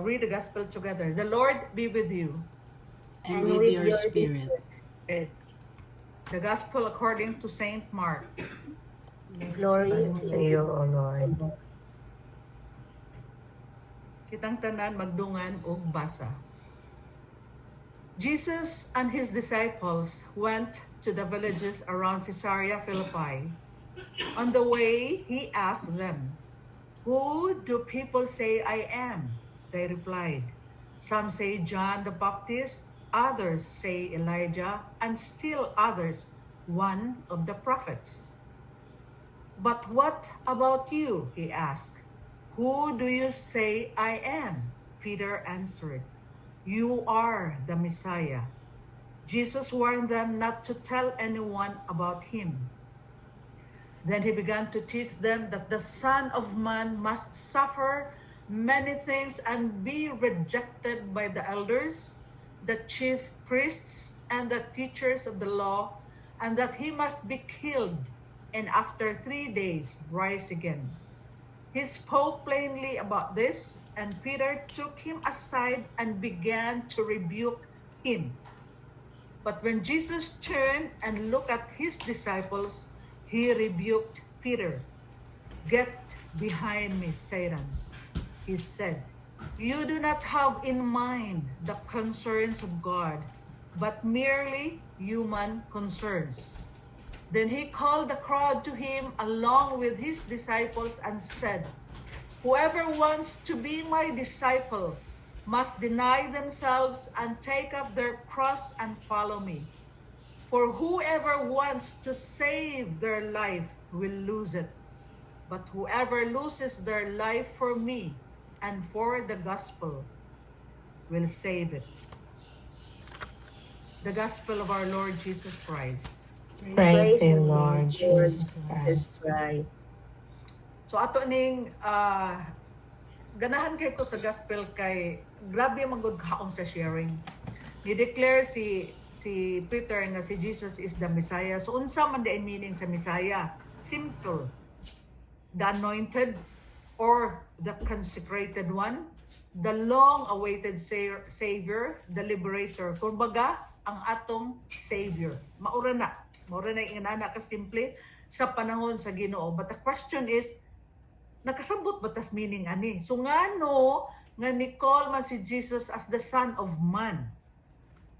read the gospel together. The Lord be with you. And with your spirit. The gospel according to Saint Mark. Glory to you, O Lord. Kitang tanan magdungan og basa. Jesus and his disciples went to the villages around Caesarea Philippi. On the way, he asked them, "Who do people say I am?" They replied, "Some say John the Baptist, others say Elijah, and still others, one of the prophets." "But what about you?" he asked. "Who do you say I am?" Peter answered, "You are the Messiah." Jesus warned them not to tell anyone about him. Then he began to teach them that the Son of Man must suffer many things and be rejected by the elders, the chief priests, and the teachers of the law, and that he must be killed and after 3 days rise again. He spoke plainly about this, and Peter took him aside and began to rebuke him. But when Jesus turned and looked at his disciples, he rebuked Peter. "Get behind me, Satan," he said. "You do not have in mind the concerns of God, but merely human concerns." Then he called the crowd to him along with his disciples and said, "Whoever wants to be my disciple must deny themselves and take up their cross and follow me. For whoever wants to save their life will lose it. But whoever loses their life for me and for the gospel will save it." The gospel of our Lord Jesus Christ. Praise you, Lord Jesus Christ. So ato ning ganahan kay ko sa gospel kay grabe magud kaon sa sharing. Ni-declare si Peter nga si Jesus is the Messiah. So unsa man di meaning sa Messiah? Simple. The anointed or the consecrated one, the long-awaited Savior, the liberator. Kumbaga, ang atong Savior. Maura na yung inana ka simple sa panahon sa Ginoo. But the question is, nakasabot ba tas meaning ani? So ngano nga ni-call man si Jesus as the Son of Man?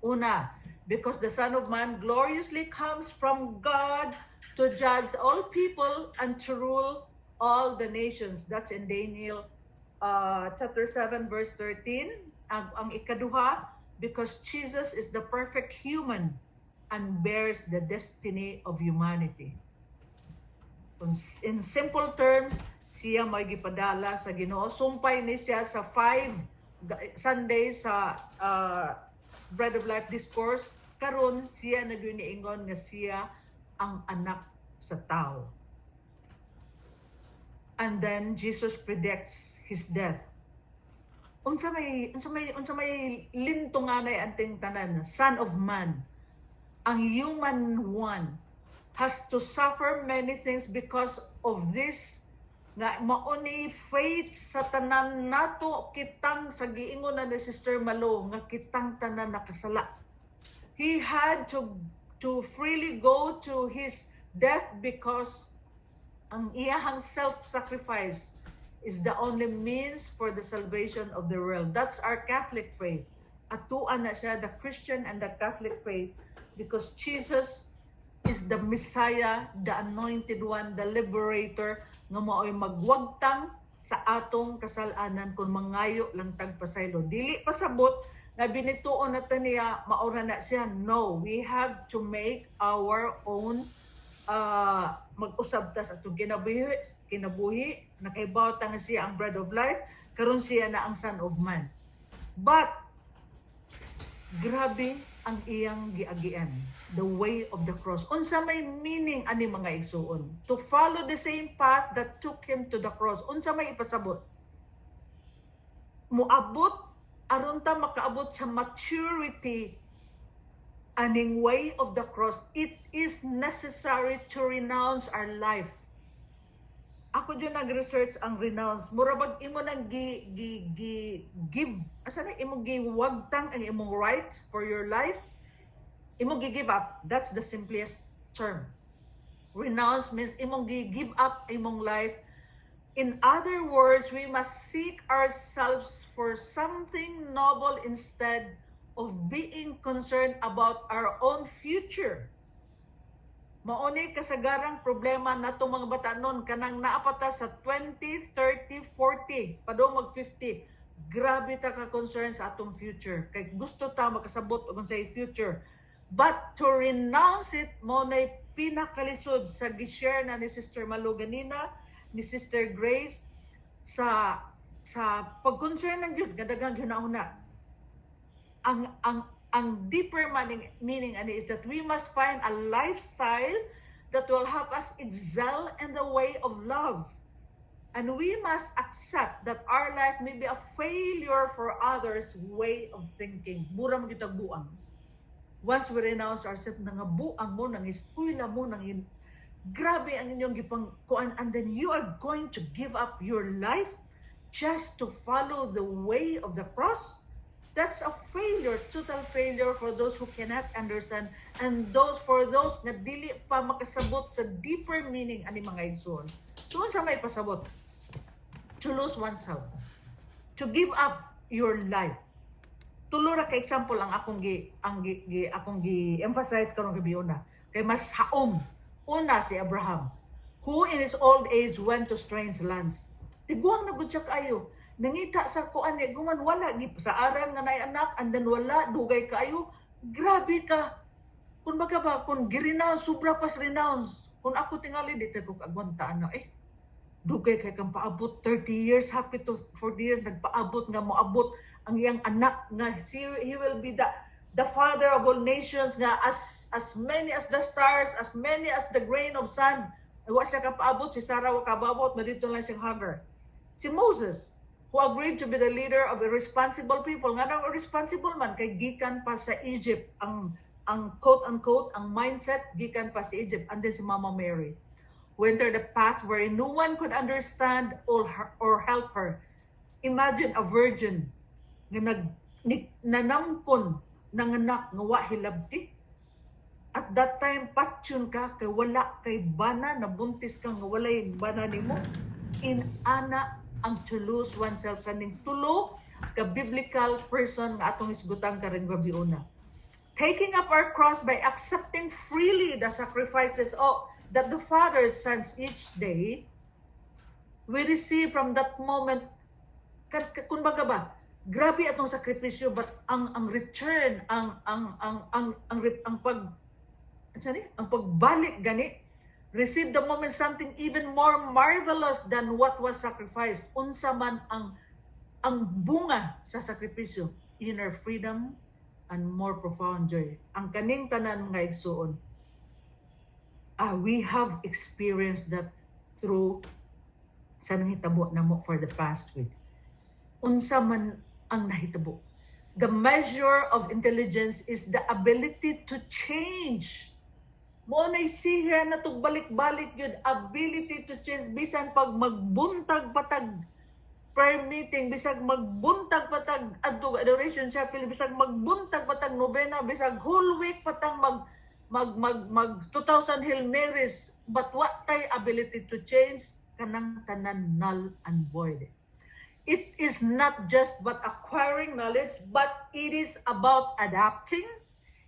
Una, because the Son of Man gloriously comes from God to judge all people and to rule all the nations. That's in Daniel chapter 7 verse 13. Ang ikaduha, because Jesus is the perfect human and bears the destiny of humanity. In simple terms, siya may gipadala sa Ginoo. Sumpay ni siya sa 5 Sundays sa Bread of Life Discourse. Karon siya naguniingon nga siya ang anak sa tao. And then Jesus predicts his death. Unsa may lintunganay anting tanan, Son of Man, ang human one has to suffer many things because of this nga mauni faith sa tanan nato kitang sa giingon na ni Sister Malo nga kitang tanan nakasala. He had to freely go to his death because ang iyahang self-sacrifice is the only means for the salvation of the world. That's our Catholic faith. Atuan na siya, the Christian and the Catholic faith, because Jesus is the Messiah, the Anointed One, the Liberator, nga mao'y magwagtang sa atong kasalanan kung mangayo lang tagpasaylo. Dili pasabot nga binituon na niya, maura na siya. No, we have to make our own mag-usab ta sa atong kinabuhi, nakaibaw ta nga siya ang bread of life, karon siya na ang Son of Man. But grabe ang iyang giagian, the way of the cross. Unsa may meaning ani mga igsuon? To follow the same path that took him to the cross. Unsa may ipasabot? Muabot aron ta makaabot sa maturity aning way of the cross. It is necessary to renounce our life. ako dyan nag-research ang renounce. Murabag imo nang give. Asa na imo giwagtang ang imong right for your life. Imo give up. That's the simplest term. Renounce means imong give up imong life. In other words, we must seek ourselves for something noble instead of being concerned about our own future. Mauni kasagarang problema na itong mga bata noon, kanang naapata sa 20, 30, 40, padong mag 50. Grabe ta ka concern sa atong future. Kay gusto ta makasabot og sa future. But to renounce it, mo na pinakalisod sa gishare na ni Sister Malu ganina, ni Sister Grace, sa pag-concern ng Diyos, gadagang ginauna. Ang deeper meaning ani is that we must find a lifestyle that will help us excel in the way of love. And we must accept that our life may be a failure for others' way of thinking. Mura mo kitag buang. Once we renounce ourselves, nangabuang mo, nang eskwela mo, grabe ang inyong gipangkuan, and then you are going to give up your life just to follow the way of the cross. That's a failure, total failure for those who cannot understand, and for those na dili pa makasabot sa deeper meaning ani mga igsoon. So unsa may pasabot? To lose oneself, to give up your life. Tulo ra ka example ang akong emphasize karon gabi una, kay mas haom. Una si Abraham, who in his old age went to strange lands. Tiguang na gud siya kayo. Nangita sa kuan ni guman wala sa aran nga nay anak, and then wala dugay kayo. Grabe ka. Kung baga ba kung girenounce, sobra pas renounce. Kung ako tingali dito ko kagwanta na dugay kay kang paabot 30 years, happy to 40 years nagpaabot nga moabot ang iyang anak nga he will be the father of all nations, nga as many as the stars, as many as the grain of sand. Wa siya kapaabot, si Sarah wa kababot, madito lang siyang Hagar. Si Moses, who agreed to be the leader of irresponsible people, nga nang irresponsible man, kay gikan pa sa Egypt, ang quote-unquote, ang mindset, gikan pa sa Egypt. And then si Mama Mary, who entered a path where no one could understand or help her. Imagine a virgin nga nanamkon nanganak nga wa hilabti. At that time patyon ka kay wala kay bana, nabuntis ka nga walay bana nimo. In ana ang to lose oneself sa ning tulo ka biblical person nga atong isgutan karong gabi una. Taking up our cross by accepting freely the sacrifices that the Father sends each day, we receive from that moment, kung baga ba, grabe atong sakripisyo, but ang return, ang pagbalik gani, receive the moment something even more marvelous than what was sacrificed. Unsa man ang bunga sa sakripisyo, inner freedom and more profound joy. Ang kaning tanan mga igsuon, we have experienced that through sa nahitabo namo for the past week. Unsa man ang nahitabo. The measure of intelligence is the ability to change. Mo nay siya na tug balik-balik yun, ability to change, bisan pag magbuntag patag prayer meeting, bisag magbuntag patag adto adoration chapel, bisag magbuntag patag novena, bisag whole week patang mag 2,000 Hail Marys, but what tay ability to change, kanang tanan null and void. It is not just about acquiring knowledge, but it is about adapting.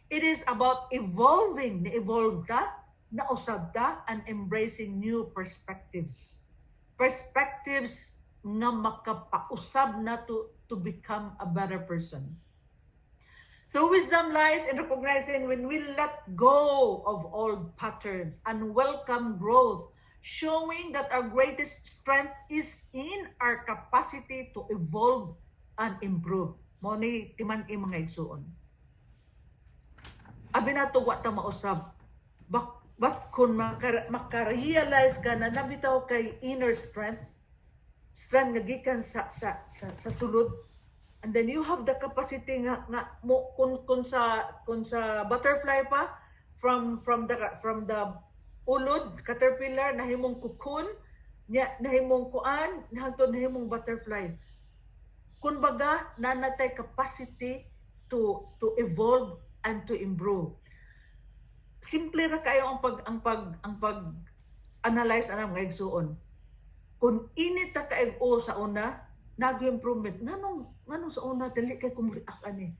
It is about evolving, na-evolve ta, nausab ta, and embracing new perspectives. Perspectives nga makapausab na to become a better person. So wisdom lies in recognizing when we let go of old patterns and welcome growth, showing that our greatest strength is in our capacity to evolve and improve. Mo ni timan mga igsuon. Abi na to wa ta mausab. But kung makarealize ka na nabitaw kay inner strength nga gikan sa sulod, and then you have the capacity nga mo kun sa butterfly pa from the ulod, caterpillar, nahimong cocoon, nya nahimong kuan hangtod nahimong butterfly. Kumbaga nanatay capacity to evolve and to improve. Simple ra kayo ang pag analyze anam nga igsuon. Kung init ta kaig o sa una, nag-improvement. Nganong sa una dali kay kumreact ani.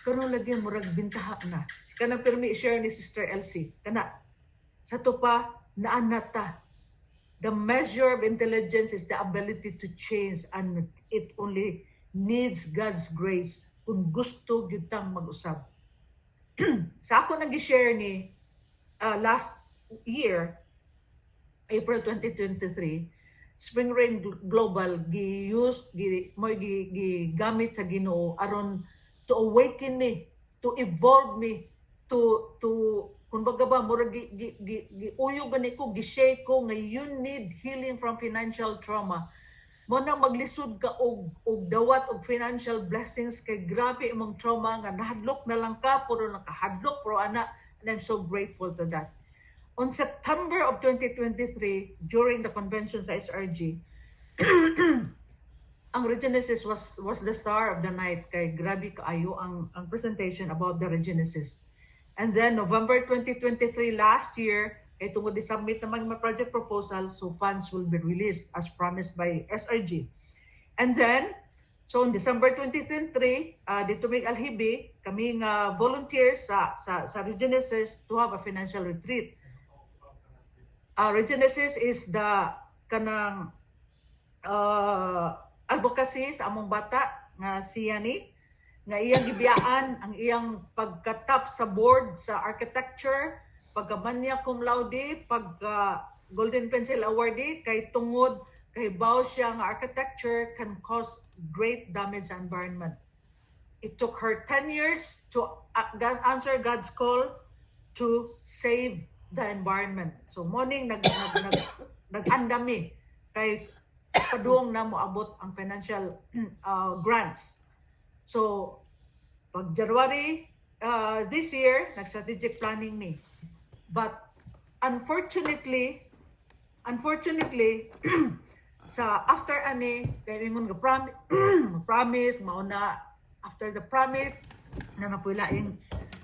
Karon lagi murag bintaha na. Kanang permi share ni Sister Elsie. Kana sa to pa naanata. The measure of intelligence is the ability to change, and it only needs God's grace kung gusto gyud tang mag-usab. Sa ako nag-share ni last year, April 2023, Spring Rain Global gigamit sa Ginoo aron to awaken me, to evolve me, to kumbaga ba murag giuyog gani ko, gi-share ko nga you need healing from financial trauma. Mo na maglisod ka og dawat og financial blessings kay grabe imong trauma nga nahadlok na lang ka puro nakahadlok pro ana, and I'm so grateful to that. On September of 2023, during the convention sa SRG, ang Regenesis was the star of the night kay grabe kaayo ang presentation about the Regenesis. And then November 2023 last year, kay tungod i-submit naman mga project proposal, so funds will be released as promised by SRG. And then, so on December 2023, dito may Alhibi, kaming volunteers sa Regenesis to have a financial retreat. Regenesis is the kanang advocacy sa among bata nga siya ni nga iyang gibiyaan ang iyang pagkatap sa board sa architecture, pagkamanya cum laude, pagka Golden Pencil awardee kay tungod kay baw siya nga architecture can cause great damage sa environment. It took her 10 years to answer God's call to save the environment. So morning nag-andami kay padung na moabot ang financial grants. So pag January this year, nag-strategic planning me. But unfortunately sa after ani kay ingon nga promise mauna after the promise na napuilaing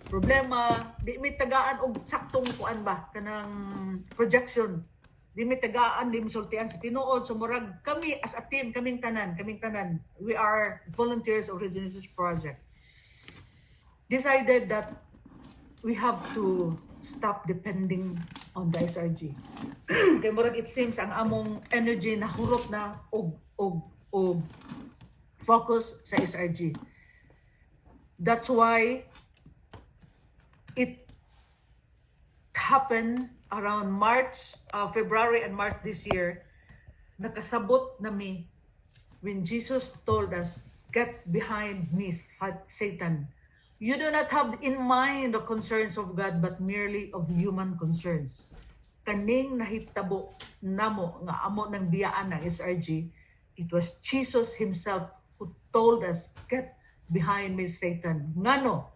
problema, di mi tagaan og saktong kuan ba kanang projection. Di mi tagaan, di mi sultian sa tinuod. So murag kami as a team, kaming tanan, we are volunteers of Regenesis Project. Decided that we have to stop depending on the SRG. Kay murag it seems ang among energy na hurot na og focus sa SRG. That's why it happened around February and March this year. Nakasabot na mi when Jesus told us, "Get behind me, Satan. You do not have in mind the concerns of God, but merely of human concerns." Kaning nahitabo namo nga amo ng biyaan ng SRG, it was Jesus himself who told us, "Get behind me, Satan." Ngano?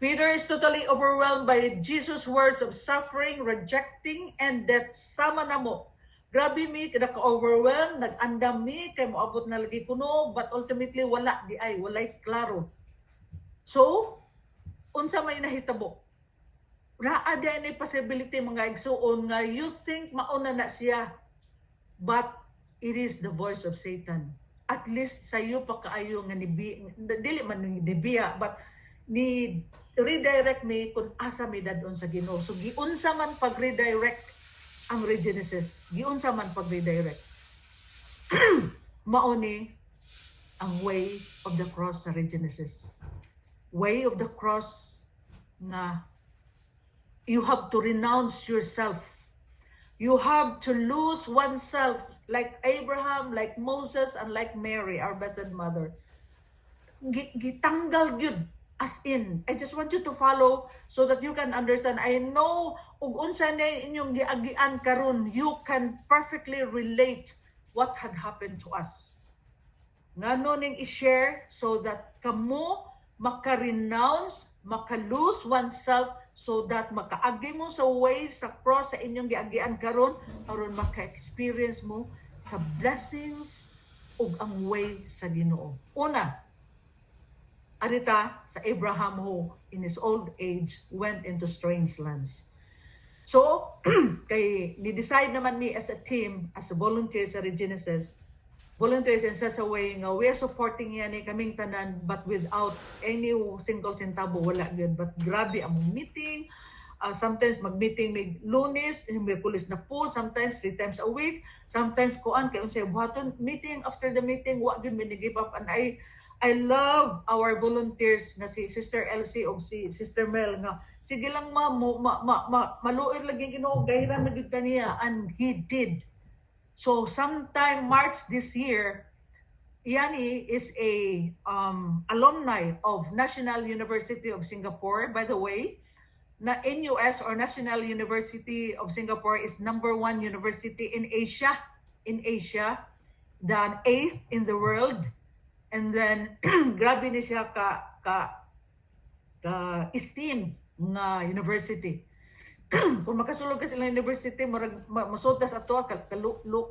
Peter is totally overwhelmed by Jesus' words of suffering, rejecting, and death. Sama na mo. Grabe mi, kada ka-overwhelmed, nag-andam mi, kay moabot na lagi kuno, but ultimately wala, walay klaro. So, unsa may nahitabo? Naa di ay possibility mga igsuon nga you think mauna na siya, but it is the voice of Satan. At least sa iyo pa kaayo nga dili man nibiya, but ni redirect me kung asa mi dadon sa Ginoo. So giunsa man pag-redirect ang Regenesis, giunsa man pag-redirect. Mauni ang way of the cross sa Regenesis. Way of the cross na you have to renounce yourself. You have to lose oneself like Abraham, like Moses, and like Mary, our Blessed Mother. Gitanggal gyud. As in, I just want you to follow so that you can understand. I know, ug unsa na inyong giagian karon, you can perfectly relate what had happened to us. Ngano ning i-share so that kamo maka-renounce, maka-lose oneself, so that makaagi mo sa way sa cross sa inyong giagian karon, aron maka-experience mo sa blessings ug ang way sa Ginoo. Una, arita sa Abraham who in his old age went into strange lands. So, kay ni-decide naman me as a team, as a volunteer sa Regenesis, volunteers in such a way nga we are supporting yan kaming tanan but without any single centavo, wala yun. But grabe ang meeting. Sometimes mag-meeting may Lunes, Miyerkules na po, sometimes 3 times a week, sometimes kuan kay unsay buhaton meeting, after the meeting wa gyud mi give up. And I love our volunteers nga si Sister Elsie o si Sister Mel nga sige lang maluoy lagi Ginoo, gayran na gyud niya, and he did. So sometime March this year, Yani is a alumni of National University of Singapore. By the way, na NUS or National University of Singapore is #1 university in Asia. The 8th in the world. And then grabe ni siya ka esteemed nga university. Kung makasulog ka sila university, masutas ato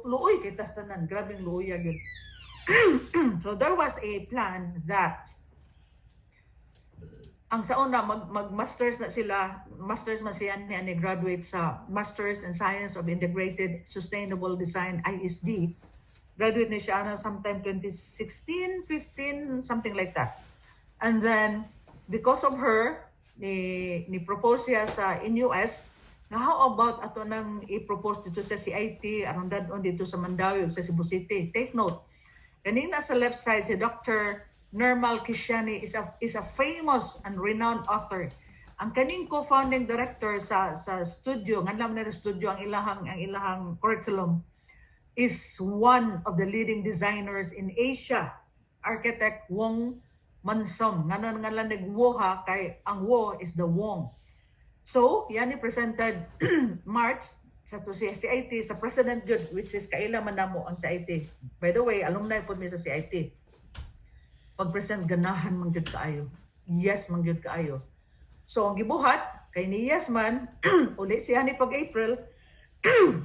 luoy kay tas tanan, grabing luoy gyud. So there was a plan that ang sa una mag-masters na sila, masters man siya ni graduate sa Masters in Science of Integrated Sustainable Design, ISD. Graduate ni siya sometime 2016, 15, something like that. And then because of her, ni propose siya sa NUS na how about ato nang i-propose dito sa CIT, aron dadon dito sa Mandawi ug sa Cebu City. Take note, kanina sa left side si Dr. Nirmal Kishani is a famous and renowned author. Ang kaning co-founding director sa studio, nganlam na studio ang ilahang curriculum, is one of the leading designers in Asia, architect Wong Mansom. Nganon nga lang nagwoha kay ang wo is the Wong. So, yan presented March sa CIT sa President Good, which is kaila man namo ang CIT. By the way, alumni po mi sa CIT. Pag-present ganahan man gyud kaayo. Yes man gyud kaayo. So ang gibuhat kay ni Yes man uli siya ni pag April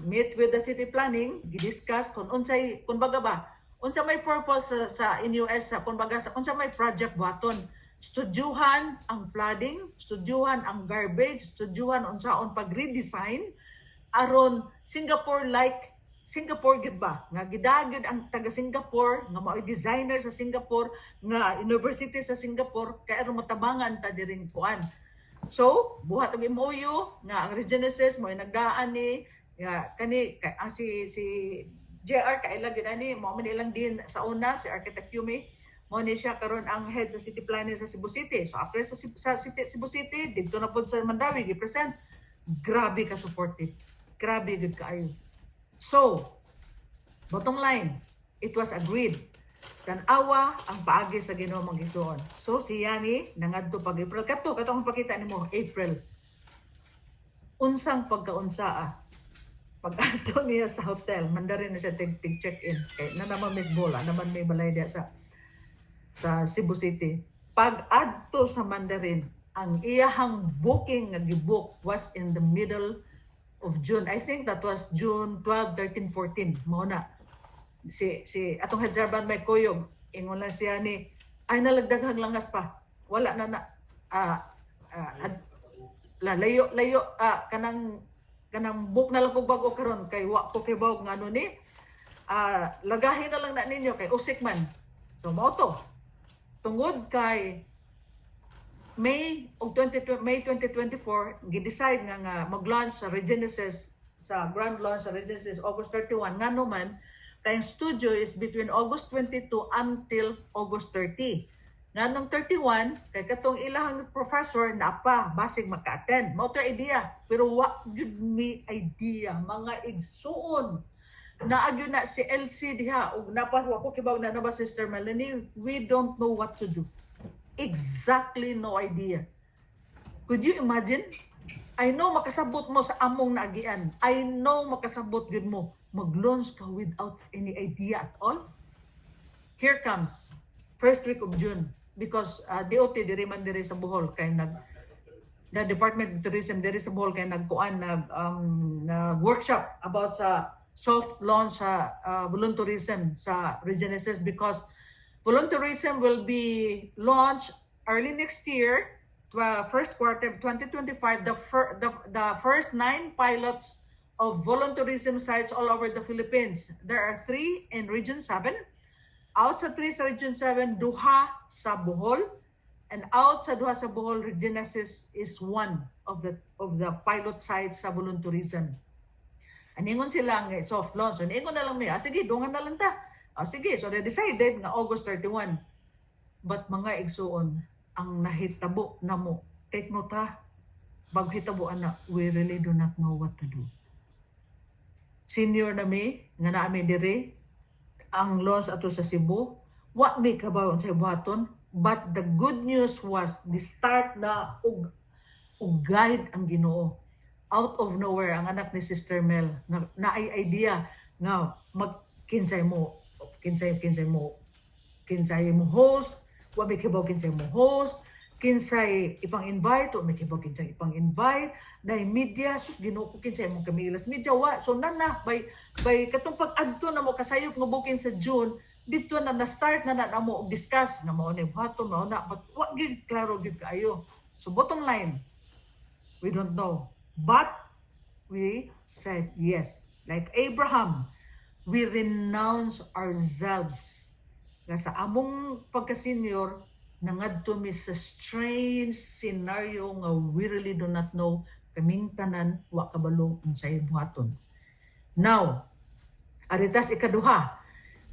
meet with the city planning, gidiscuss kung unsay unsa may purpose sa NUS sa unsa may project buhaton. Studyuhan ang flooding, studyuhan ang garbage, studyuhan unsaon pag-redesign aron Singapore gid ba nga gidagid ang taga Singapore nga mao designer sa Singapore nga university sa Singapore kay aron matabangan ta diring kuan. So buhat og MOU nga ang Regenesis mo nagdaan ni kani si JR kaila gid ani mo man ilang din sa una si Architect Yumi mo ni siya karon ang head sa city planning sa Cebu City. So after sa Cebu City dito na pud sa Mandawi gi-present, grabe ka supportive, grabe gud kaayo. So bottom line, it was agreed tan-awa ang paagi sa Ginoo magisuon. So si Yani nangadto pag April katong pakita nimo April unsang pagkaunsaa pag-ato niya sa hotel, mandarin na siya check-in. Kaya na naman Miss Bola, naman may balay diya sa Cebu City. Pag-adto sa Mandarin, ang iyahang booking nga gibook was in the middle of June. I think that was June 12, 13, 14. Mao na. Si atong Hadjarban may kuyog. Ingon lang siya ni, ay nalagdaghang langas pa. Wala na layo kanang book na lang kog bago karon kay wa ko kay bawog ngano ni lagahin na lang na ninyo kay usik man. So mao to tungod kay May 2024 gi-decide nga mag-launch sa Regenesis sa grand launch sa Regenesis August 31 ngano man kay studio is between August 22 until August 30. Nganong 31 kay katong ilahang professor na pa basig maka-attend. Mao to idea pero wa gyud mi idea mga igsuon. Naagyo na si LC diha ug napaswa ko kibaw na ba Sister Melanie, we don't know what to do. Exactly no idea. Could you imagine? I know makasabot mo sa among naagian. I know makasabot gyud mo mag-launch ka without any idea at all. Here comes first week of June. Because DOT diri man diri sa Bohol kay the Department of Tourism diri sa Bohol kay nagkuan nag workshop about sa soft launch sa volunteerism sa Regenesis, because volunteerism will be launched early next year, first quarter of 2025, the first 9 pilots of volunteerism sites all over the Philippines. There are 3 in Region 7. Out sa 3 sa Region 7, duha sa Bohol, and out sa duha sa Bohol, Regenesis is one of the pilot sites sa volunteerism. Aningon sila nga soft launch. So, ningon na lang niya, sige, dungan na lang ta. Sige, so they decided nga August 31. But mga igsuon, ang nahitabo na mo, take note ha, bago hitabo ana, we really do not know what to do. Senior na mi, nga naami dire, ang launch ato sa Cebu, what may kabayon sa buhaton, but the good news was, the start na og guide ang Ginoo. Out of nowhere, ang anak ni Sister Mel, na ay idea nga magkinsay mo host, wa may kibaw kinsay mo host, kinsay ipang-invite, wa may kibaw kinsay ipang-invite, na media, sus Ginoo ko kinsay mo kamilas media, wa. So nana, by katong pag-adto na mo kasayop nga booking sa June, dito na na-start na mo discuss na mo ni buhaton mo na, but wa gid klaro gid kaayo. So bottom line, we don't know, but we said yes. Like Abraham, we renounce ourselves. Nga sa among pagka-senior, nangadto mi sa strange scenario nga we really do not know, kaming tanan wa kabalo unsay buhaton. Now, aritas ikaduha,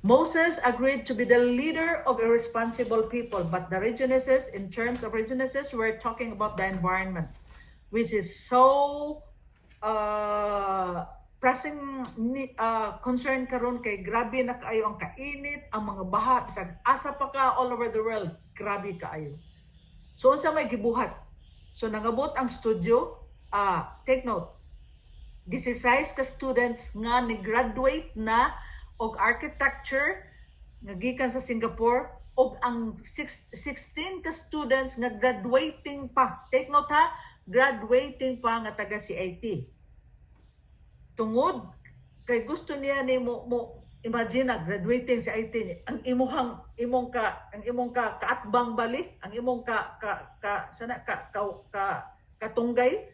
Moses agreed to be the leader of a responsible people, but the Regenesis, in terms of Regenesis, we're talking about the environment, which is so pressing concern karon, kay grabe na kaayo ang kainit, ang mga baha, bisag asa pa ka all over the world, grabe kaayo. So unsa may gibuhat? So nangabot ang studio, take note, 16 ka students nga ni-graduate na og architecture nga gikan sa Singapore, og ang 16 ka students nga graduating pa. Take note ha, graduating pa nga taga CIT. Tungod kay gusto niya ni mo imagine na graduating sa CIT, ang imong kaatbang bali, ang imong katunggay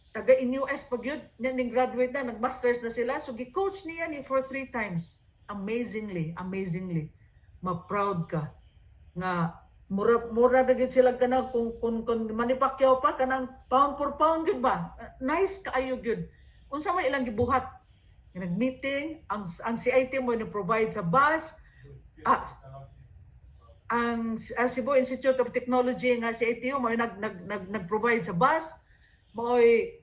taga in US pag yun, ning graduate na, nag-masters na sila, so gi-coach niya ni for 3 times. Amazingly, ma-proud ka nga mura na gid sila kanang kung Manny Pacquiao pa kanang pound for pound gid ba, nice kaayo gid. Unsa may ilang gibuhat, nag-meeting ang CIT mo ni provide sa bus, ang Cebu Institute of Technology nga CITO mo nag-provide sa bus, mo'y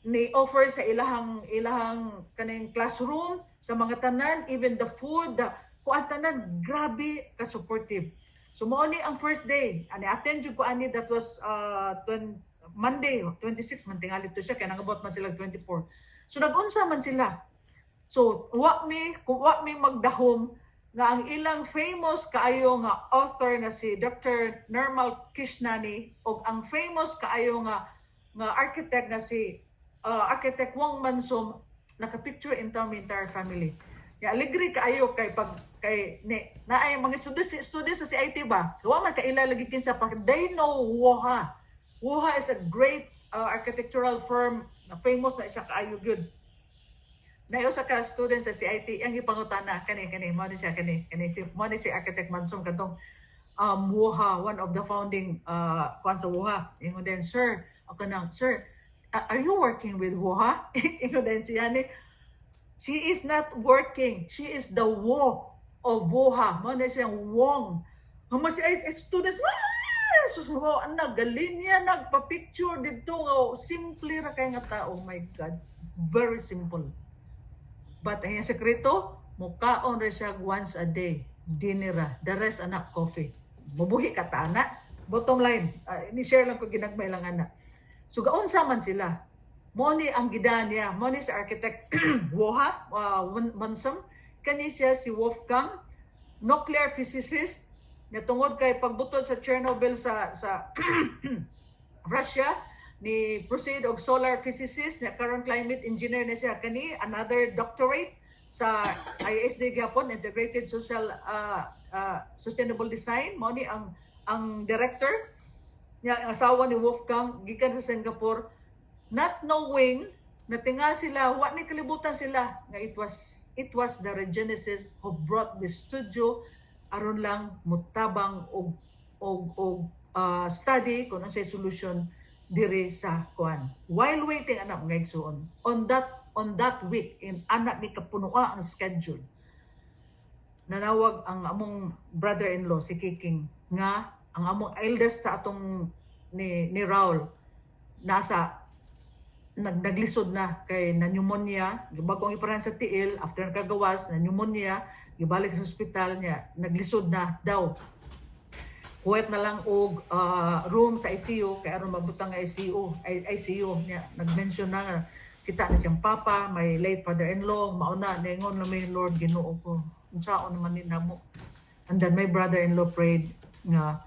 ni-offer sa ilahang kaning classroom sa mga tanan, even the food, kuan tanan, grabe ka supportive. So mo ni ang first day, ani attend jud ko ani, that was Monday 26 man tingali to siya, kaya nangabot man sila 24. So nag-unsa man sila. So wa mi magdahom nga ang ilang famous kaayo nga author nga si Dr. Nirmal Krishnani og ang famous kaayo nga architect nga si Architect Wong Mansum, naka-picture in town entire family. Ya alegre kaayo kay naay mga students sa CIT ba, wa man kaila lagi kinsa pa, they know WOHA. WOHA is a great architectural firm na famous na siya kaayo gyud. Nayo sa ka students sa CIT ang ipangutana kani mo ni siya si Architect Mansum kadtong WOHA, one of the founding kwan sa WOHA. Ingon din, sir, ako nang, sir, are you working with WOHA? Ingon din siya ni, she is not working, she is the wo of WOHA. Mo ni siya Wong. Huma si students, susuho, galinya, nagpa-picture dito, simple ra kay nga tao, oh my God, very simple. But ang sekreto, mukaon ra siya once a day, dinera, the rest anak coffee. Mabuhi ka ta anak. Bottom line, ni-share lang ko ginagmay lang anak. So gaunsa man sila. Mo ni ang gidaan niya, mo ni sa architect WOHA, Mansum, kani siya si Wolfgang, nuclear physicist, nga tungod kay pagbutol sa Chernobyl sa Russia, ni proceed og solar physicist na karon climate engineer na siya kani another doctorate sa ISD Gapon Integrated Social Sustainable Design mo ni ang director niya ang asawa ni Wolfgang gikan sa Singapore, not knowing na tinga sila wa ni kalibutan sila nga it was the Regenesis who brought the studio aron lang mutabang og study kung ano say solution diri sa kuan. While waiting anak mga igsoon, on that week in anak ni kapunua ang schedule. Nanawag ang among brother-in-law si Kiking nga ang among eldest sa atong ni Raul nasa naglisod na kay na pneumonia, bagong iparan sa tiil after kagawas na pneumonia, gibalik sa ospital niya, naglisod na daw. Huwet na lang og room sa ICU kay aron mabutang nga ICU niya nag-mention na nga kita na siyang papa, may late father-in-law, mauna ningon na may Lord Ginoo ko. Unsaon naman ni namo. And then my brother-in-law prayed nga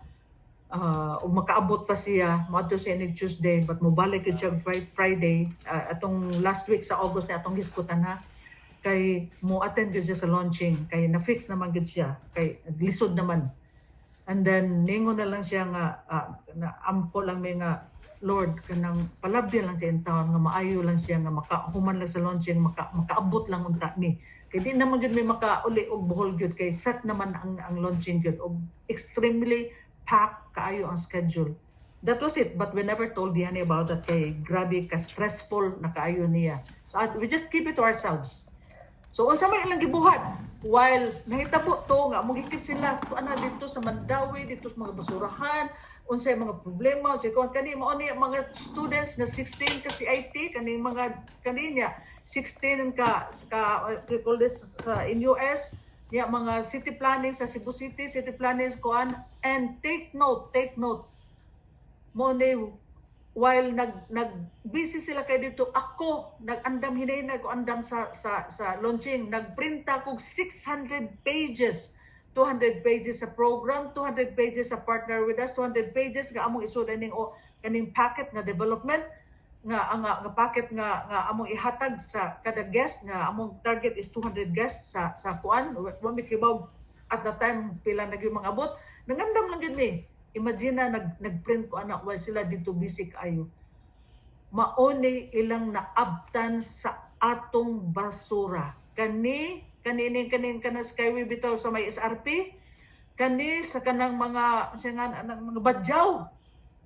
makaabot pa siya moadto siya ni Tuesday but mobalik gid siya Friday atong last week sa August na atong giskutan ha kay mo attend gid siya sa launching kay na fix naman gid siya kay lisod naman. And then ningon na lang siya nga na ampo lang may nga Lord kanang palabyan lang siya in town nga maayo lang siya nga makahuman lang sa launching makaabot lang unta ni kay di naman gid may makauli og Bohol gyud kay set naman ang launching gyud og extremely packed kaayo ang schedule. That was it, but we never told Diane about that kay grabe ka stressful na kaayo niya. So we just keep it to ourselves. So unsa may ilang gibuhat while nahitabo to nga mogikip sila to ana dito sa Mandawi, dito sa mga basurahan, unsay mga problema, unsay kon kani mao ni mga students na 16 ka CIT kani mga kaninya 16 ka we call this sa in US ya mga city planning sa Cebu City, city planning kuan and take note mo ni while nag busy sila kay dito ako nag-andam hinay ko andam sa launching nagprinta kog 600 pages 200 pages sa program 200 pages sa partner with us 200 pages nga among isud ning kaning packet nga development nga packet nga among ihatag sa kada guest nga among target is 200 guests sa kuan wa mi kibaw at the time pila na gyud mga abot nangandam lang gyud mi. Imagine na nagprint ko anak while sila dito busy kayo. Mauni ilang naabtan sa atong basura. Kani Skyway bitaw sa may SRP, kani sa kanang mga badyaw.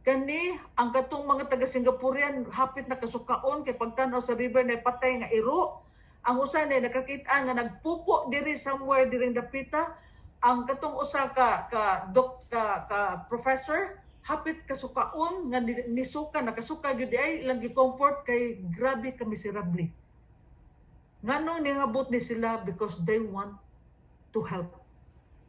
Kani ang katong mga taga Singaporean hapit na kasukaon kay pagtanaw sa river na patay nga iro. Ang usa na nakakita nga nagpupo diri somewhere diring dapita. Ang katong usa ka professor hapit kasukaon nga nisuka nakasuka gyud ay ilang gi-comfort kay grabe ka miserable. Ngano ningabot ni sila because they want to help.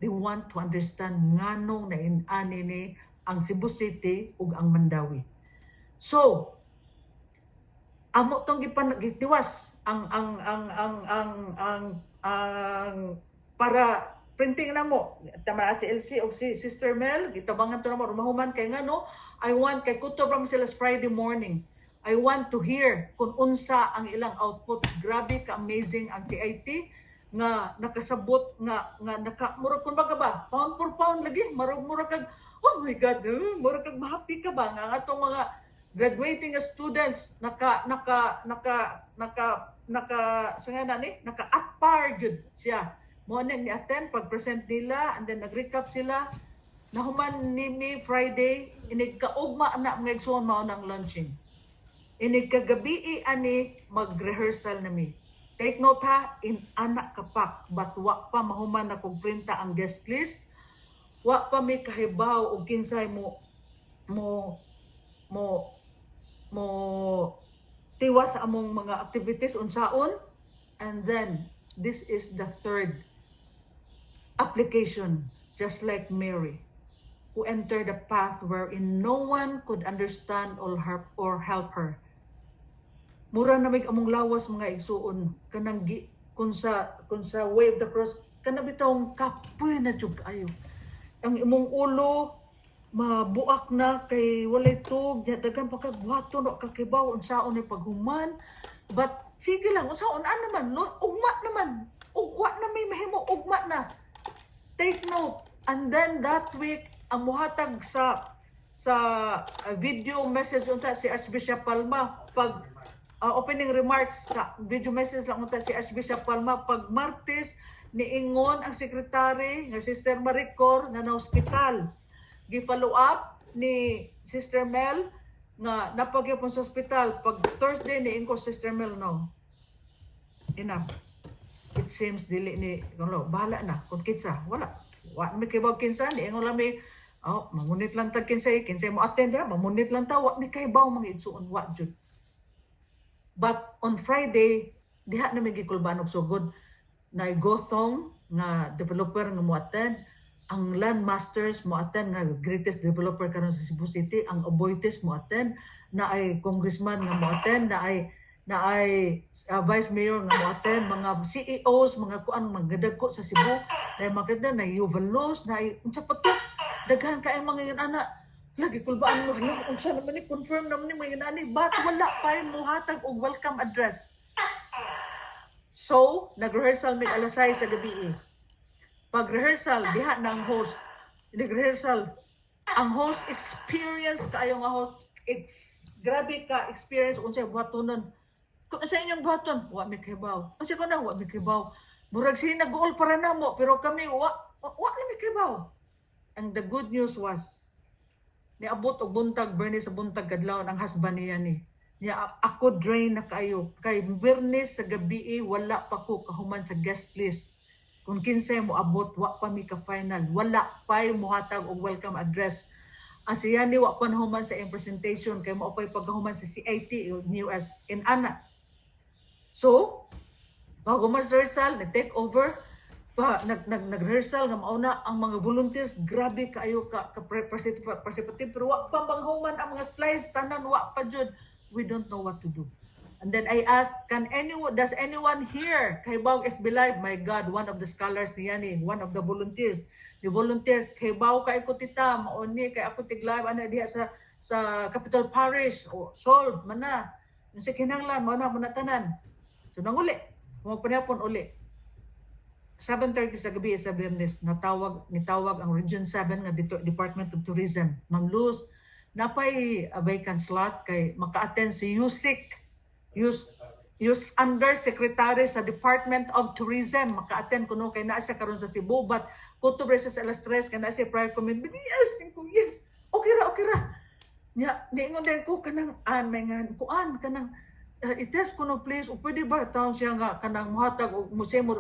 They want to understand nganong nainani ni ang Cebu City ug ang Mandawi. So amo tong gitiwas ang para printing na mo tama si LC o si Sister Mel gitabangan to na mo rumahuman kay ngano I want kay kutob ram sila Friday morning I want to hear kung unsa ang ilang output. Grabe ka amazing ang CIT nga nakasabot nga murag kun baga ba pound for pound lagi murag kag oh my god murag kag happy ka ba nga atong mga graduating students naka at par good siya mo ni attend pag present nila and then nag-recap sila nahuman ni Friday inigkaugma anak mga igsoon mao nang launching inigkagabi ani mag-rehearsal nami. Take note ha, in anak kapak but wa pa mahuman na kog printa ang guest list, wa pa may kahibaw og kinsay mo tiwas sa among mga activities unsaon. And then this is the third application, just like Mary, who entered a path wherein no one could understand or help her. Mura na may among lawas mga igsuon kanang kung sa way of the cross kana bitawng kapoy na jud ayo. Ang imong ulo mabuak na kay walay tug nya daghan pa kag buhaton no kakibaw unsaon ni paghuman. But sige lang unsaon naman no ugma naman. Ugwa na may mahimo ugma na. Take note. And then that week ang muhatag sa video message unta si Archbishop Palma pag opening remarks sa video message lang unta si Archbishop Palma pag Martes niingon ang sekretary nga Sister Maricor nga na hospital. Gi-follow up ni Sister Mel nga napagyapon sa hospital. Pag Thursday niingon Sister Mel no. Enough. It seems dili ni bahala na kung kinsa wala. Wa mi kibaw kinsa niingon lang mi mamunit lang tag kinsay mo attend ha mamunit lang ta wa mi kaybaw mga igsuon wa jud. But on Friday, diha na may gikulban og sugod na Gothong nga developer nga mo attend, ang Land Masters mo attend nga greatest developer karon sa Cebu City, ang Aboites mo attend, na ay congressman nga mo attend, na ay vice mayor nga mo attend, mga CEOs, mga kuan mga dagko sa Cebu, na mga na Yuvalos, na ay unsa pa to? Daghan kay mga yun ana lagi kulbaan mo hala unsa naman ni confirm naman ni mga ani but wala pa mo hatag og welcome address. So nag-rehearsal mig alas 6 sa gabi. Pag rehearsal diha na ang host. Nag-rehearsal ang host experience kaayo nga host grabe ka experience unsay buhatonon. Kung sa inyong buhaton wa mi kibaw. Unsa ko na wa mi kibaw. Murag sinag-goal para namo pero kami wa mi kibaw. And the good news was niabot og buntag Bernes sa buntag kadlawon ang husband niya ni. Niya ako drain na kayo. Kay Bernes sa gabi wala pa ko kahuman sa guest list. Kung kinsay mo abot wa pa mi ka final. Wala pa mo hatag og welcome address. Ang siya ni wa pa nahuman sa presentation kay mo pay pagkahuman sa CIT US in ana. So, bago mas rehearsal, nag-take over nag-rehearsal nga mauna ang mga volunteers grabe kaayo ka participative pero wa pa banghuman ang mga slides tanan wa pa jud we don't know what to do. And then I asked does anyone here kay bawg FB Live my God one of the scholars niya ni one of the volunteers the volunteer kay bawg kay ko tita mauni kay ako tig live ana diha sa Capital Parish o solve man na unsa kinahanglan mao na tanan so nanguli mo panapon uli 7:30 sa gabi sa Bernes nitawag ang Region 7 nga Department of Tourism. Ma'am Luz, napay vacant slot kay maka-attend si Yusik. Youth Undersecretary sa Department of Tourism maka-attend kuno kay naa siya karon sa Cebu but kutob sa alas 3 kay naa siya prior commitment. Yes. Okay ra. Nya niingon din ko kanang mengan kuan kanang i-test ko no please o pwede ba taon siya nga kanang muhatag o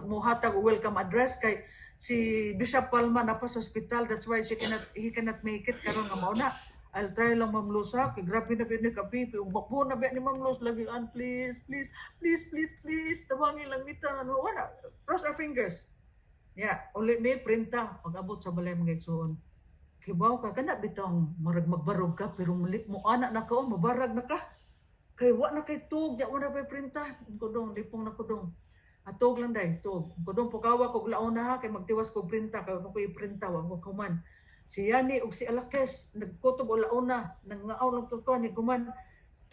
muhatag o welcome address kay si Bishop Palma na pa sa hospital that's why he cannot make it karon nga mao na I'll try lang Ma'am Luz ha kay grabe na pwede ka pipi umakbo na ba ni Ma'am Luz lagi please tawagin lang mitan ano wala cross our fingers uli may printa pag-abot sa balay mga igsoon kibaw ka kana bitong marag magbarog ka pero muli mo anak na ka mabarag na ka kay wa na kay tug ya wala pa printa kudong lipong na kudong atog lang dai tug kudong pukawa kog laon na ha kay magtiwas kog printa kay ko i-printa wa mo kuman siya ni og si Alakes nagkutob og laon na nangaaw lang to ni kuman